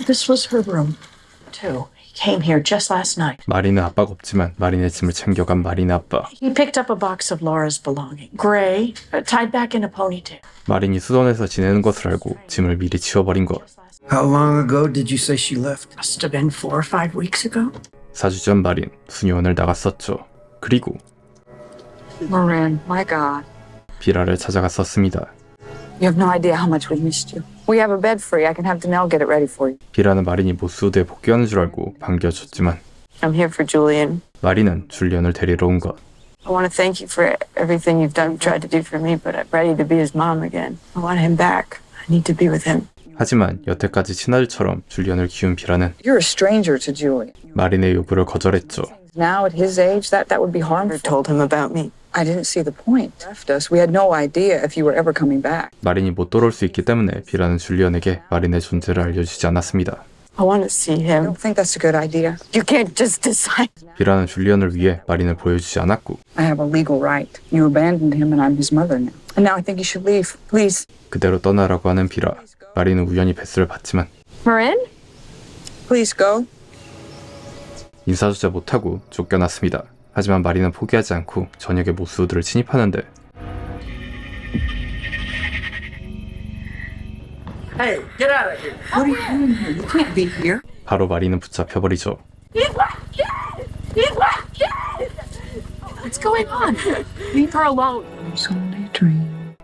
This was her room, too. He came here just last night. 마린은 아빠가 없지만 마린의 짐을 챙겨간 마린의 아빠. He picked up a box of Laura's belongings. Gray, tied back in a ponytail. 마린이 수도원에서 지내는 것을 알고 짐을 미리 치워버린 것. How long ago did you say she left? Must have been 4 or 5 weeks ago. 4주 전 마린, 수녀원을 나갔었죠. 그리고 Marin, my God. 비라를 찾아갔었습니다. You have no idea how much we missed you. We have a bed free. I can have Danelle get it ready for you. 비라는 마린이 모스우드에 복귀하는 줄 알고 반겨줬지만 I'm here for Julian. 마린은 줄리언을 데리러 온 것. I want to thank you for everything you've done, tried to do for me, but I'm ready to be his mom again. I want him back. I need to be with him. 하지만 여태까지 친아들처럼 줄리언을 키운 비라는 You're a stranger to Julian. 마린의 요구를 거절했죠. Now at his age, that would be harmful. I told him about me. I didn't see the point. Left us. We had no idea if you were ever coming back. 마린이 못 돌아올 수 있기 때문에 비라는 줄리언에게 마린의 존재를 알려주지 않았습니다. I want to see him. I don't think that's a good idea. You can't just decide. 비라는 줄리언을 위해 마린을 보여주지 않았고 I have a legal right. You abandoned him and I'm his mother now. And now I think you should leave. Please. 그대로 떠나라고 하는 비라. 마린은 우연히 베스를 봤지만 Marin? Please go. 인사조차 못하고 쫓겨났습니다. 하지만 마린은 포기하지 않고 저녁에 모스우드를 침입하는데 Hey, get out of here. What are you doing here? You can't be here. 바로 마린은 붙잡혀버리죠. He's my kid! He's my kid! What's going on? Leave her alone.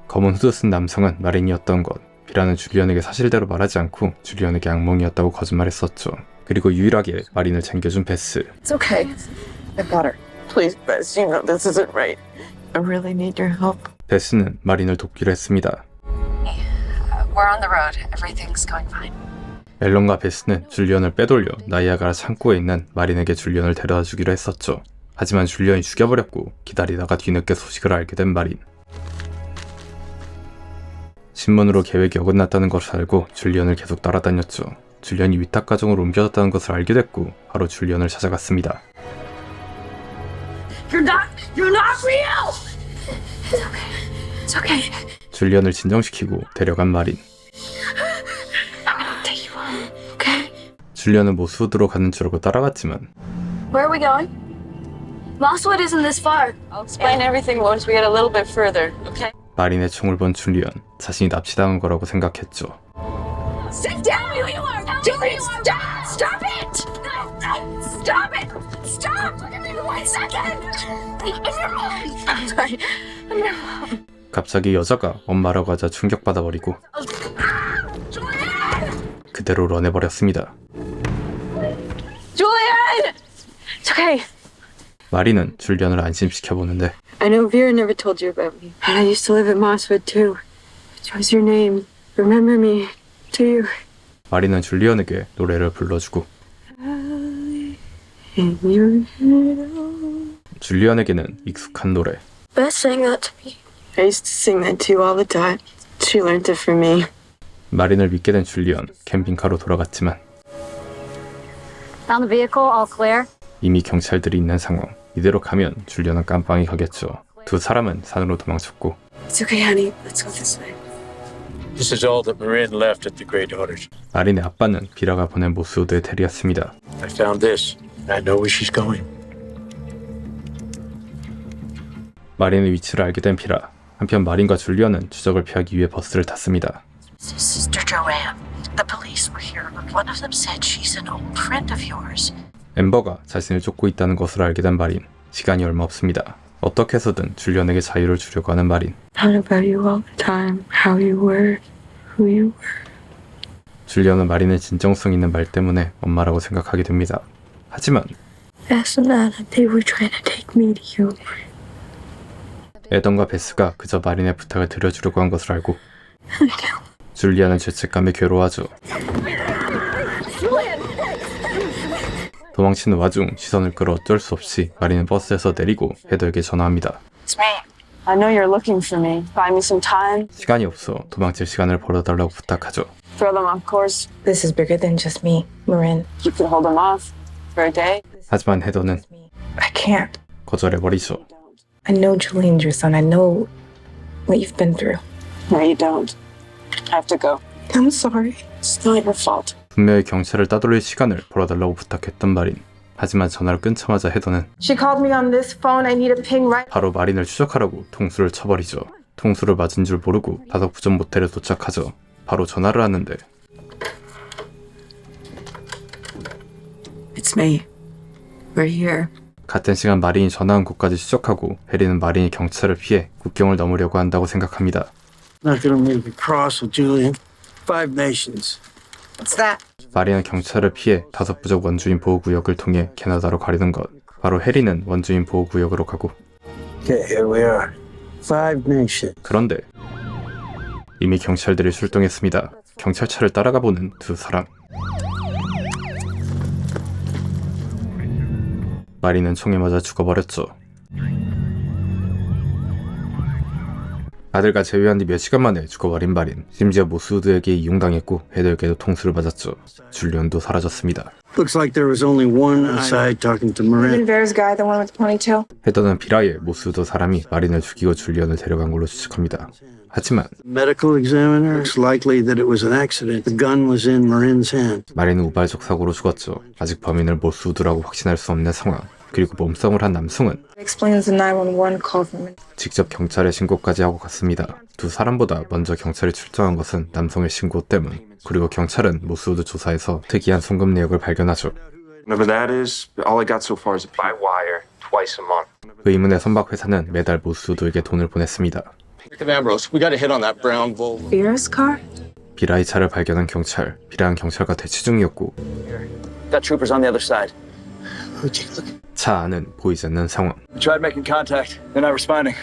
검은 후드 쓴 남성은 마린이었던 것. 비라는 줄리언에게 사실대로 말하지 않고 줄리언에게 악몽이었다고 거짓말했었죠. 그리고 유일하게 마린을 챙겨준 베스. It's okay. I got her. Please, Bess, you know this isn't right. I really need your help. 베스는 마린을 돕기로 했습니다. We're on the road. Everything's going fine. 앨런과 베스는 줄리언을 빼돌려 나이아가라 창고에 있는 마린에게 줄리언을 데려다 주기로 했었죠. 하지만 줄리언이 죽여버렸고 기다리다가 뒤늦게 소식을 알게 된 마린. 신문으로 계획이 어긋났다는 것을 알고 줄리언을 계속 따라다녔죠. 줄리언이 위탁 가정으로 옮겨졌다는 것을 알게 됐고 바로 줄리언을 찾아갔습니다. You're not real! It's okay. It's okay. 줄리언을 진정시키고 데려간 마린. I'm gonna take you home, okay? 줄리언은 모스우드로 가는 줄 알고 따라갔지만 Where are we going? Mosswood isn't this far. I'll explain everything once we get a little bit further, okay? 마린의 총을 본 줄리언, 자신이 납치당한 거라고 생각했죠. Sit down! Who you are! Julie, stop! Stop it! Stop it! Stop! Look at me for 1 second! I'm your mom! I'm sorry. I'm your mom. 갑자기 여자가 엄마라고 하자 충격받아버리고 그대로 런해버렸습니다. Julian! It's okay. 마린은 줄리언을 안심시켜보는데 I know Vera never told you about me. And I used to live at Mosswood too. What was your name? Remember me? Do you? 마린은 줄리언에게 노래를 불러주고 줄리언에게는 익숙한 노래. Best sang that to me. I used to sing that to you all the time. She learned it from me. 마린을 믿게 된 줄리언, 캠핑카로 돌아갔지만 Found the vehicle, all clear. 이미 경찰들이 있는 상황. 이대로 가면 줄리언은 깜빵이 가겠죠. 두 사람은 산으로 도망쳤고 It's okay, honey. Let's go this way. This is all that Marin left at the Grey Daughters. 마린의 아빠는 비라가 보낸 모스우드의 대리였습니다. I found this. I know where she's going. 마린의 위치를 알게 된 비라. 한편 마린과 줄리언은 추적을 피하기 위해 버스를 탔습니다. Sister Joanne, the police were here, but one of them said she's an old friend of yours. 엠버가 자신을 쫓고 있다는 것을 알게 된 마린. 시간이 얼마 없습니다. 어떻게 해서든 줄리언에게 자유를 주려고 하는 마린. Thought about you all the time. How you were, who you were. 줄리언은 마린의 진정성 있는 말 때문에 엄마라고 생각하게 됩니다. 하지만 Bess and Anna, they were trying to take me to you. 에던과 베스가 그저 마린의 부탁을 들여주려고 한 것을 알고 줄리안은 죄책감에 괴로워하죠. 도망치는 와중 시선을 끌어 어쩔 수 없이 마린은 버스에서 내리고 헤더에게 전화합니다. It's me. I know you're looking for me. Buy me some time. 시간이 없어 도망칠 시간을 벌어달라고 부탁하죠. Throw them off course. This is bigger than just me, Marin. You could hold them off for a day. 하지만 헤더는 I can't. 거절해버리죠. I know Julian's your son. I know what you've been through. No, you don't. I have to go. I'm sorry. It's not your fault. 분명히 경찰을 따돌릴 시간을 벌어달라고 부탁했던 마린. 하지만 전화를 끊자마자 헤더는 She called me on this phone. I need a ping right. 바로 마린을 추적하라고 통수를 쳐버리죠. 통수를 맞은 줄 모르고 다덕부전 모텔에 도착하죠. 바로 전화를 하는데 It's me. We're here. 같은 시간 마린이 전화한 곳까지 추적하고 해리는 마린이 경찰을 피해 국경을 넘으려고 한다고 생각합니다. Not gonna make it cross with Julian. 5 nations. What's that? 마린은 경찰을 피해 5부족 원주민 보호구역을 통해 캐나다로 가려는 것. 바로 해리는 원주민 보호구역으로 가고 Okay, here we are. 5 nations. 그런데 이미 경찰들이 출동했습니다. 경찰차를 따라가 보는 두 사람. 마린은 총에 맞아 죽어버렸죠. 아들과 재회한 뒤 몇 시간 만에 죽어버린 마린. 심지어 모스우드에게 이용당했고 헤더에게도 통수를 맞았죠. 줄리언도 사라졌습니다. Looks like there was only one outside talking to Marin. Vera's guy, the one with the ponytail? 헤더는 비라의 모스우드 사람이 마린을 죽이고 줄리언을 데려간 걸로 추측합니다. 하지만 Medical examiner. Looks likely that it was an accident. The gun was in Marin's hand. 마린은 우발적 사고로 죽었죠. 아직 범인을 모스우드라고 확신할 수 없는 상황. 그리고 몸싸움을 한 남성은 Explains the 911 call from 직접 경찰에 신고까지 하고 갔습니다. 두 사람보다 먼저 경찰이 출동한 것은 남성의 신고 때문. 그리고 경찰은 모스우드 조사에서 특이한 송금 내역을 발견하죠. Whatever that is, all I got so far is by wire, twice a month. 의문의 선박 회사는 매달 모스우드에게 돈을 보냈습니다. Ambrose, we got a hit on that brown Volvo. Vera's car? 비라의 차를 발견한 경찰. 비라는 경찰과 대치 중이었고 Got troopers on the other side. 차 안은 보이지 않는 상황. We tried making contact. They're not responding.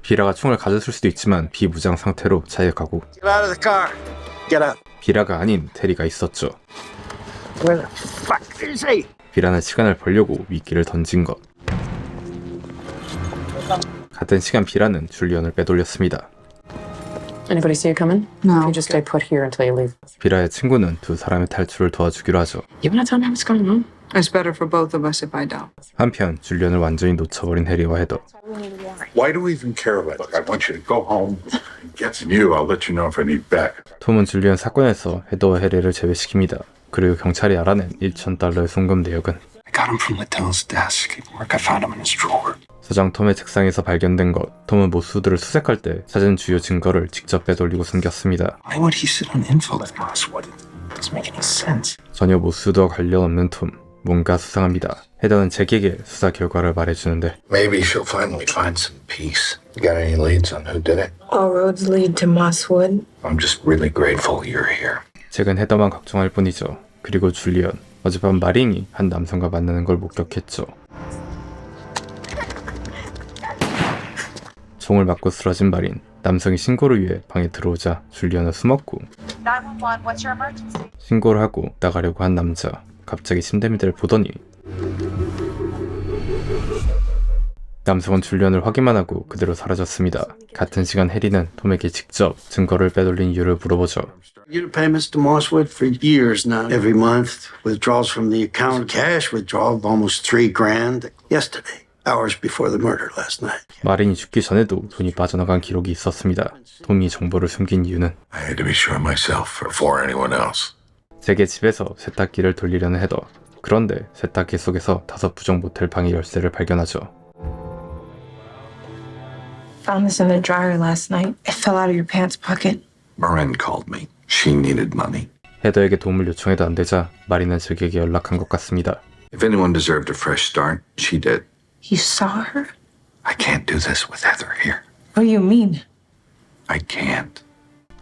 비라가 총을 가졌을 수도 있지만 비무장 상태로 차에 가고 Get out of the car. Get out. 비라가 아닌 테리가 있었죠. Where the fuck is he? 비라는 시간을 벌려고 미끼를 던진 것. 같은 시간 비라는 줄리언을 빼돌렸습니다. Anybody see you coming? No. You just stay put here until you leave. 비라의 친구는 두 사람의 탈출을 도와주기로 하죠. You wanna tell me what's going on? It's better for both of us if I don't. 한편 줄리언을 완전히 놓쳐버린 해리와 헤더. Why do we even care about it? I want you to go home and get some you. I'll let you know if I need back. 톰은 줄리언 사건에서 헤더와 해리를 제외시킵니다. 그리고 경찰이 알아낸 $1,000의 송금 내역은 I got him from Littell's desk. Work, I found him in his drawer. 서장 톰의 책상에서 발견된 것. 톰은 모스우드를 수색할 때 찾은 주요 증거를 직접 빼돌리고 숨겼습니다. Why would he sit on info with Mosswood? It doesn't make any sense. 전혀 모스우드와 관련 없는 톰. 뭔가 수상합니다. 헤더는 잭에게 수사 결과를 말해주는데 Maybe she'll finally find some peace. You got any leads on who did it? All roads lead to Mosswood. I'm just really grateful you're here. 잭은 헤더만 걱정할 뿐이죠. 그리고 줄리언. 어젯밤 마린이 한 남성과 만나는 걸 목격했죠. 총을 맞고 쓰러진 마린. 남성이 신고를 위해 방에 들어오자 줄리언은 숨었고 911, what's your emergency? 신고를 하고 나가려고 한 남자. 갑자기 침대 밑을 보더니 남성은 줄리언을 확인만 하고 그대로 사라졌습니다. 같은 시간 해리는 톰에게 직접 증거를 빼돌린 이유를 물어보죠. Your payments to Mosswood for years now. Every month, withdrawals from the account, cash withdrawal of almost $3,000. Yesterday, hours before the murder last night. 마린이 죽기 전에도 돈이 빠져나간 기록이 있었습니다. 톰이 정보를 숨긴 이유는 I had to be sure myself before anyone else. 잭의 집에서 세탁기를 돌리려는 헤더. 그런데 세탁기 속에서 5 부정 모텔 방의 열쇠를 발견하죠. Found this in the dryer last night. It fell out of your pants pocket. Marin called me. She needed money. 헤더에게 도움을 요청해도 안 되자 마린은 잭에게 연락한 것 같습니다. If anyone deserved a fresh start, she did. You saw her? I can't do this with Heather here. What do you mean? I can't.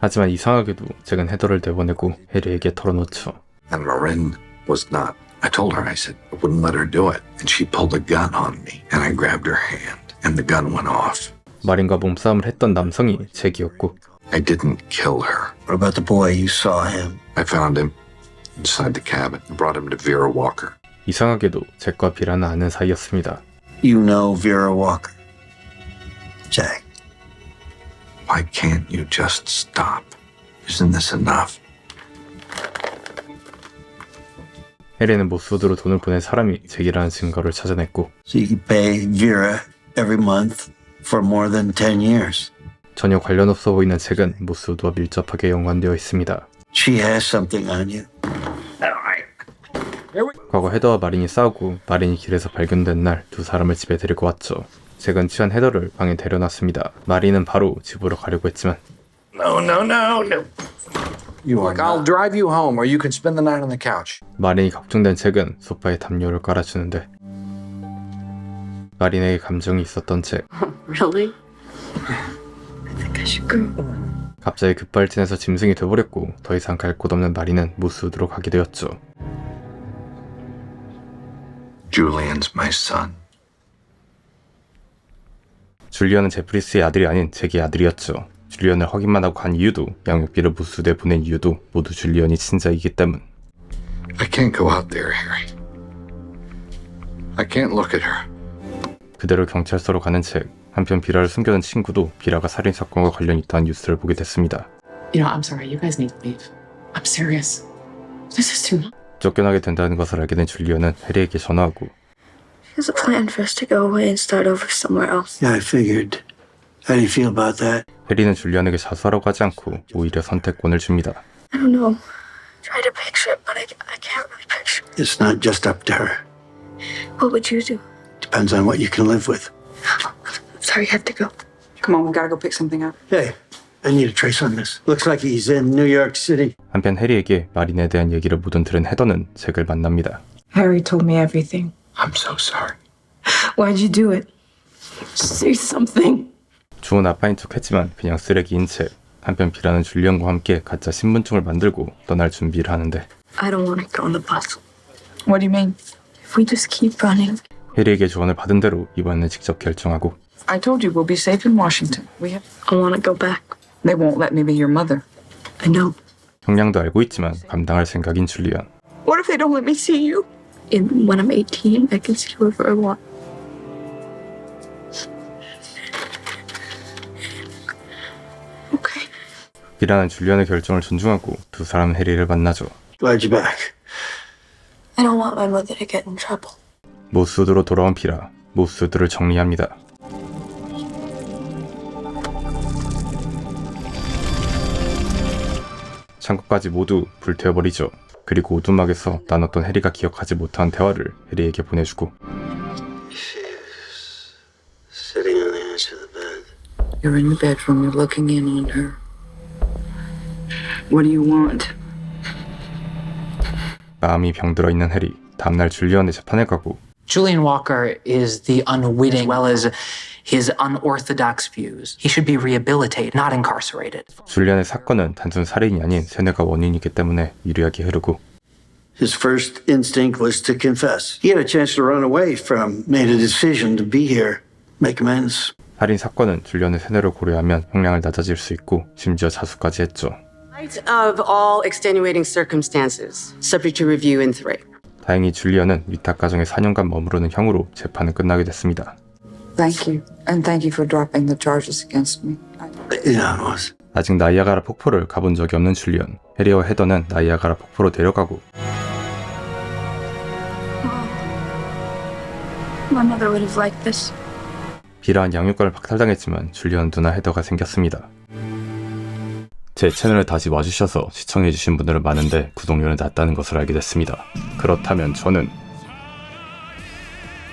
하지만 이상하게도 잭은 헤더를 내보내고 해리에게 털어놓죠. And Marin was not. I told her, I said, I wouldn't let her do it. And she pulled a gun on me. And I grabbed her hand. And the gun went off. 마린과 몸싸움을 했던 남성이 잭이었고 I didn't kill her. What about the boy? You saw him. I found him inside the cabin and brought him to Vera Walker. 이상하게도 잭과 비라는 아는 사이였습니다. You know Vera Walker. Jack. Why can't you just stop? Isn't this enough? 해리는 모스우드로 돈을 보낸 사람이 잭이라는 증거를 찾아냈고 So you could pay Vera every month for more than 10 years. 전혀 관련 없어 보이는 잭은 모스우드와 밀접하게 연관되어 있습니다. She has something on you. 과거 헤더와 마린이 싸우고 마린이 길에서 발견된 날 두 사람을 집에 데리고 왔죠. 잭은 취한 헤더를 방에 데려놨습니다. 마린은 바로 집으로 가려고 했지만 No. Look, I'll drive you home, or you can spend the night on the couch. 마린이 걱정된 잭은 소파에 담요를 깔아주는데 마린에게 감정이 있었던 잭. Really? I think I should go. 갑자기 급발진해서 짐승이 돼버렸고 더 이상 갈 곳 없는 마린은 모스우드로 가게 되었죠. Julian's my son. 줄리언은 제프리스의 아들이 아닌 잭의 아들이었죠. 줄리언을 확인만 하고 간 이유도 양육비를 모스우드에 보낸 이유도 모두 줄리언이 친자이기 때문. I can't go out there, Harry. I can't look at her. 그대로 경찰서로 가는 잭. 한편 비라를 숨겨둔 친구도 비라가 살인 사건과 관련이 있다는 뉴스를 보게 됐습니다. You know, I'm sorry. You guys need to leave. I'm serious. This is too much. 쫓겨나게 된다는 것을 알게 된 줄리언은 해리에게 전화하고 She has a plan for us to go away and start over somewhere else. Yeah, I figured. How do you feel about that? 해리는 줄리언에게 자수하라고 하지 않고 오히려 선택권을 줍니다. I don't know. Try to picture it, but I can't really picture it. It's not just up to her. What would you do? Depends on what you can live with. I'm sorry, I have to go. Come on, we gotta go pick something up. Hey, I need a trace on this. Looks like he's in New York City. 한편 해리에게 마린에 대한 얘기를 모든 들은 헤더는 잭을 만납니다. Harry told me everything. I'm so sorry. Why'd you do it? Say something. 좋은 아빠인 척 했지만 그냥 쓰레기인 잭. 한편 비라는 줄리언과 함께 가짜 신분증을 만들고 떠날 준비를 하는데 I don't want to go on the bus. What do you mean? If we just keep running. 해리에게 조언을 받은 대로 이번에는 직접 결정하고 I told you we'll be safe in Washington. We have. I want to go back. They won't let me be your mother. I know. 형량도 알고 있지만 감당할 생각인 줄리언. What if they don't let me see you? When I'm 18, I can see whoever I want. Okay. 비라는 줄리언의 결정을 존중하고 두 사람은 해리를 만나죠. Glad you're back. I don't want my mother to get in trouble. 모스우드로 돌아온 비라, 모스우드를 정리합니다. 창고까지 모두 불태워버리죠. 그리고 오두막에서 나눴던 해리가 기억하지 못한 대화를 해리에게 보내주고 Sitting on the edge of the bed. You're in the bedroom. You're looking in on her. What do you want? 마음이 병들어 있는 해리. 다음날 줄리언의 재판에 가고 Julian Walker is the unwitting, as well as his unorthodox views. He should be rehabilitated, not incarcerated. 줄리언의 사건은 단순 살인이 아닌 세뇌가 원인이기 때문에 유리하게 흐르고 His first instinct was to confess. He had a chance to run away from, made a decision to be here, make amends. 살인 사건은 줄리언의 세뇌를 고려하면 형량을 낮아질 수 있고 심지어 자수까지 했죠. Light of all extenuating circumstances, subject to review in 3. 다행히 줄리언은 위탁 가정에 4년간 머무르는 형으로 재판은 끝나게 됐습니다. Thank you. And thank you for dropping the charges against me. Yeah, it was. 아직 나이아가라 폭포를 가본 적이 없는 줄리언. 해리와 헤더는 나이아가라 폭포로 데려가고 My mother would have liked this. 비라한 양육관을 박탈당했지만 줄리언 누나 헤더가 생겼습니다. 제 채널에 다시 와주셔서 시청해주신 분들은 많은데 구독료는 낮다는 것을 알게 됐습니다. 그렇다면 저는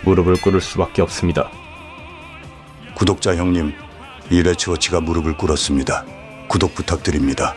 무릎을 꿇을 수밖에 없습니다. 구독자 형님, 이레츠워치가 무릎을 꿇었습니다. 구독 부탁드립니다.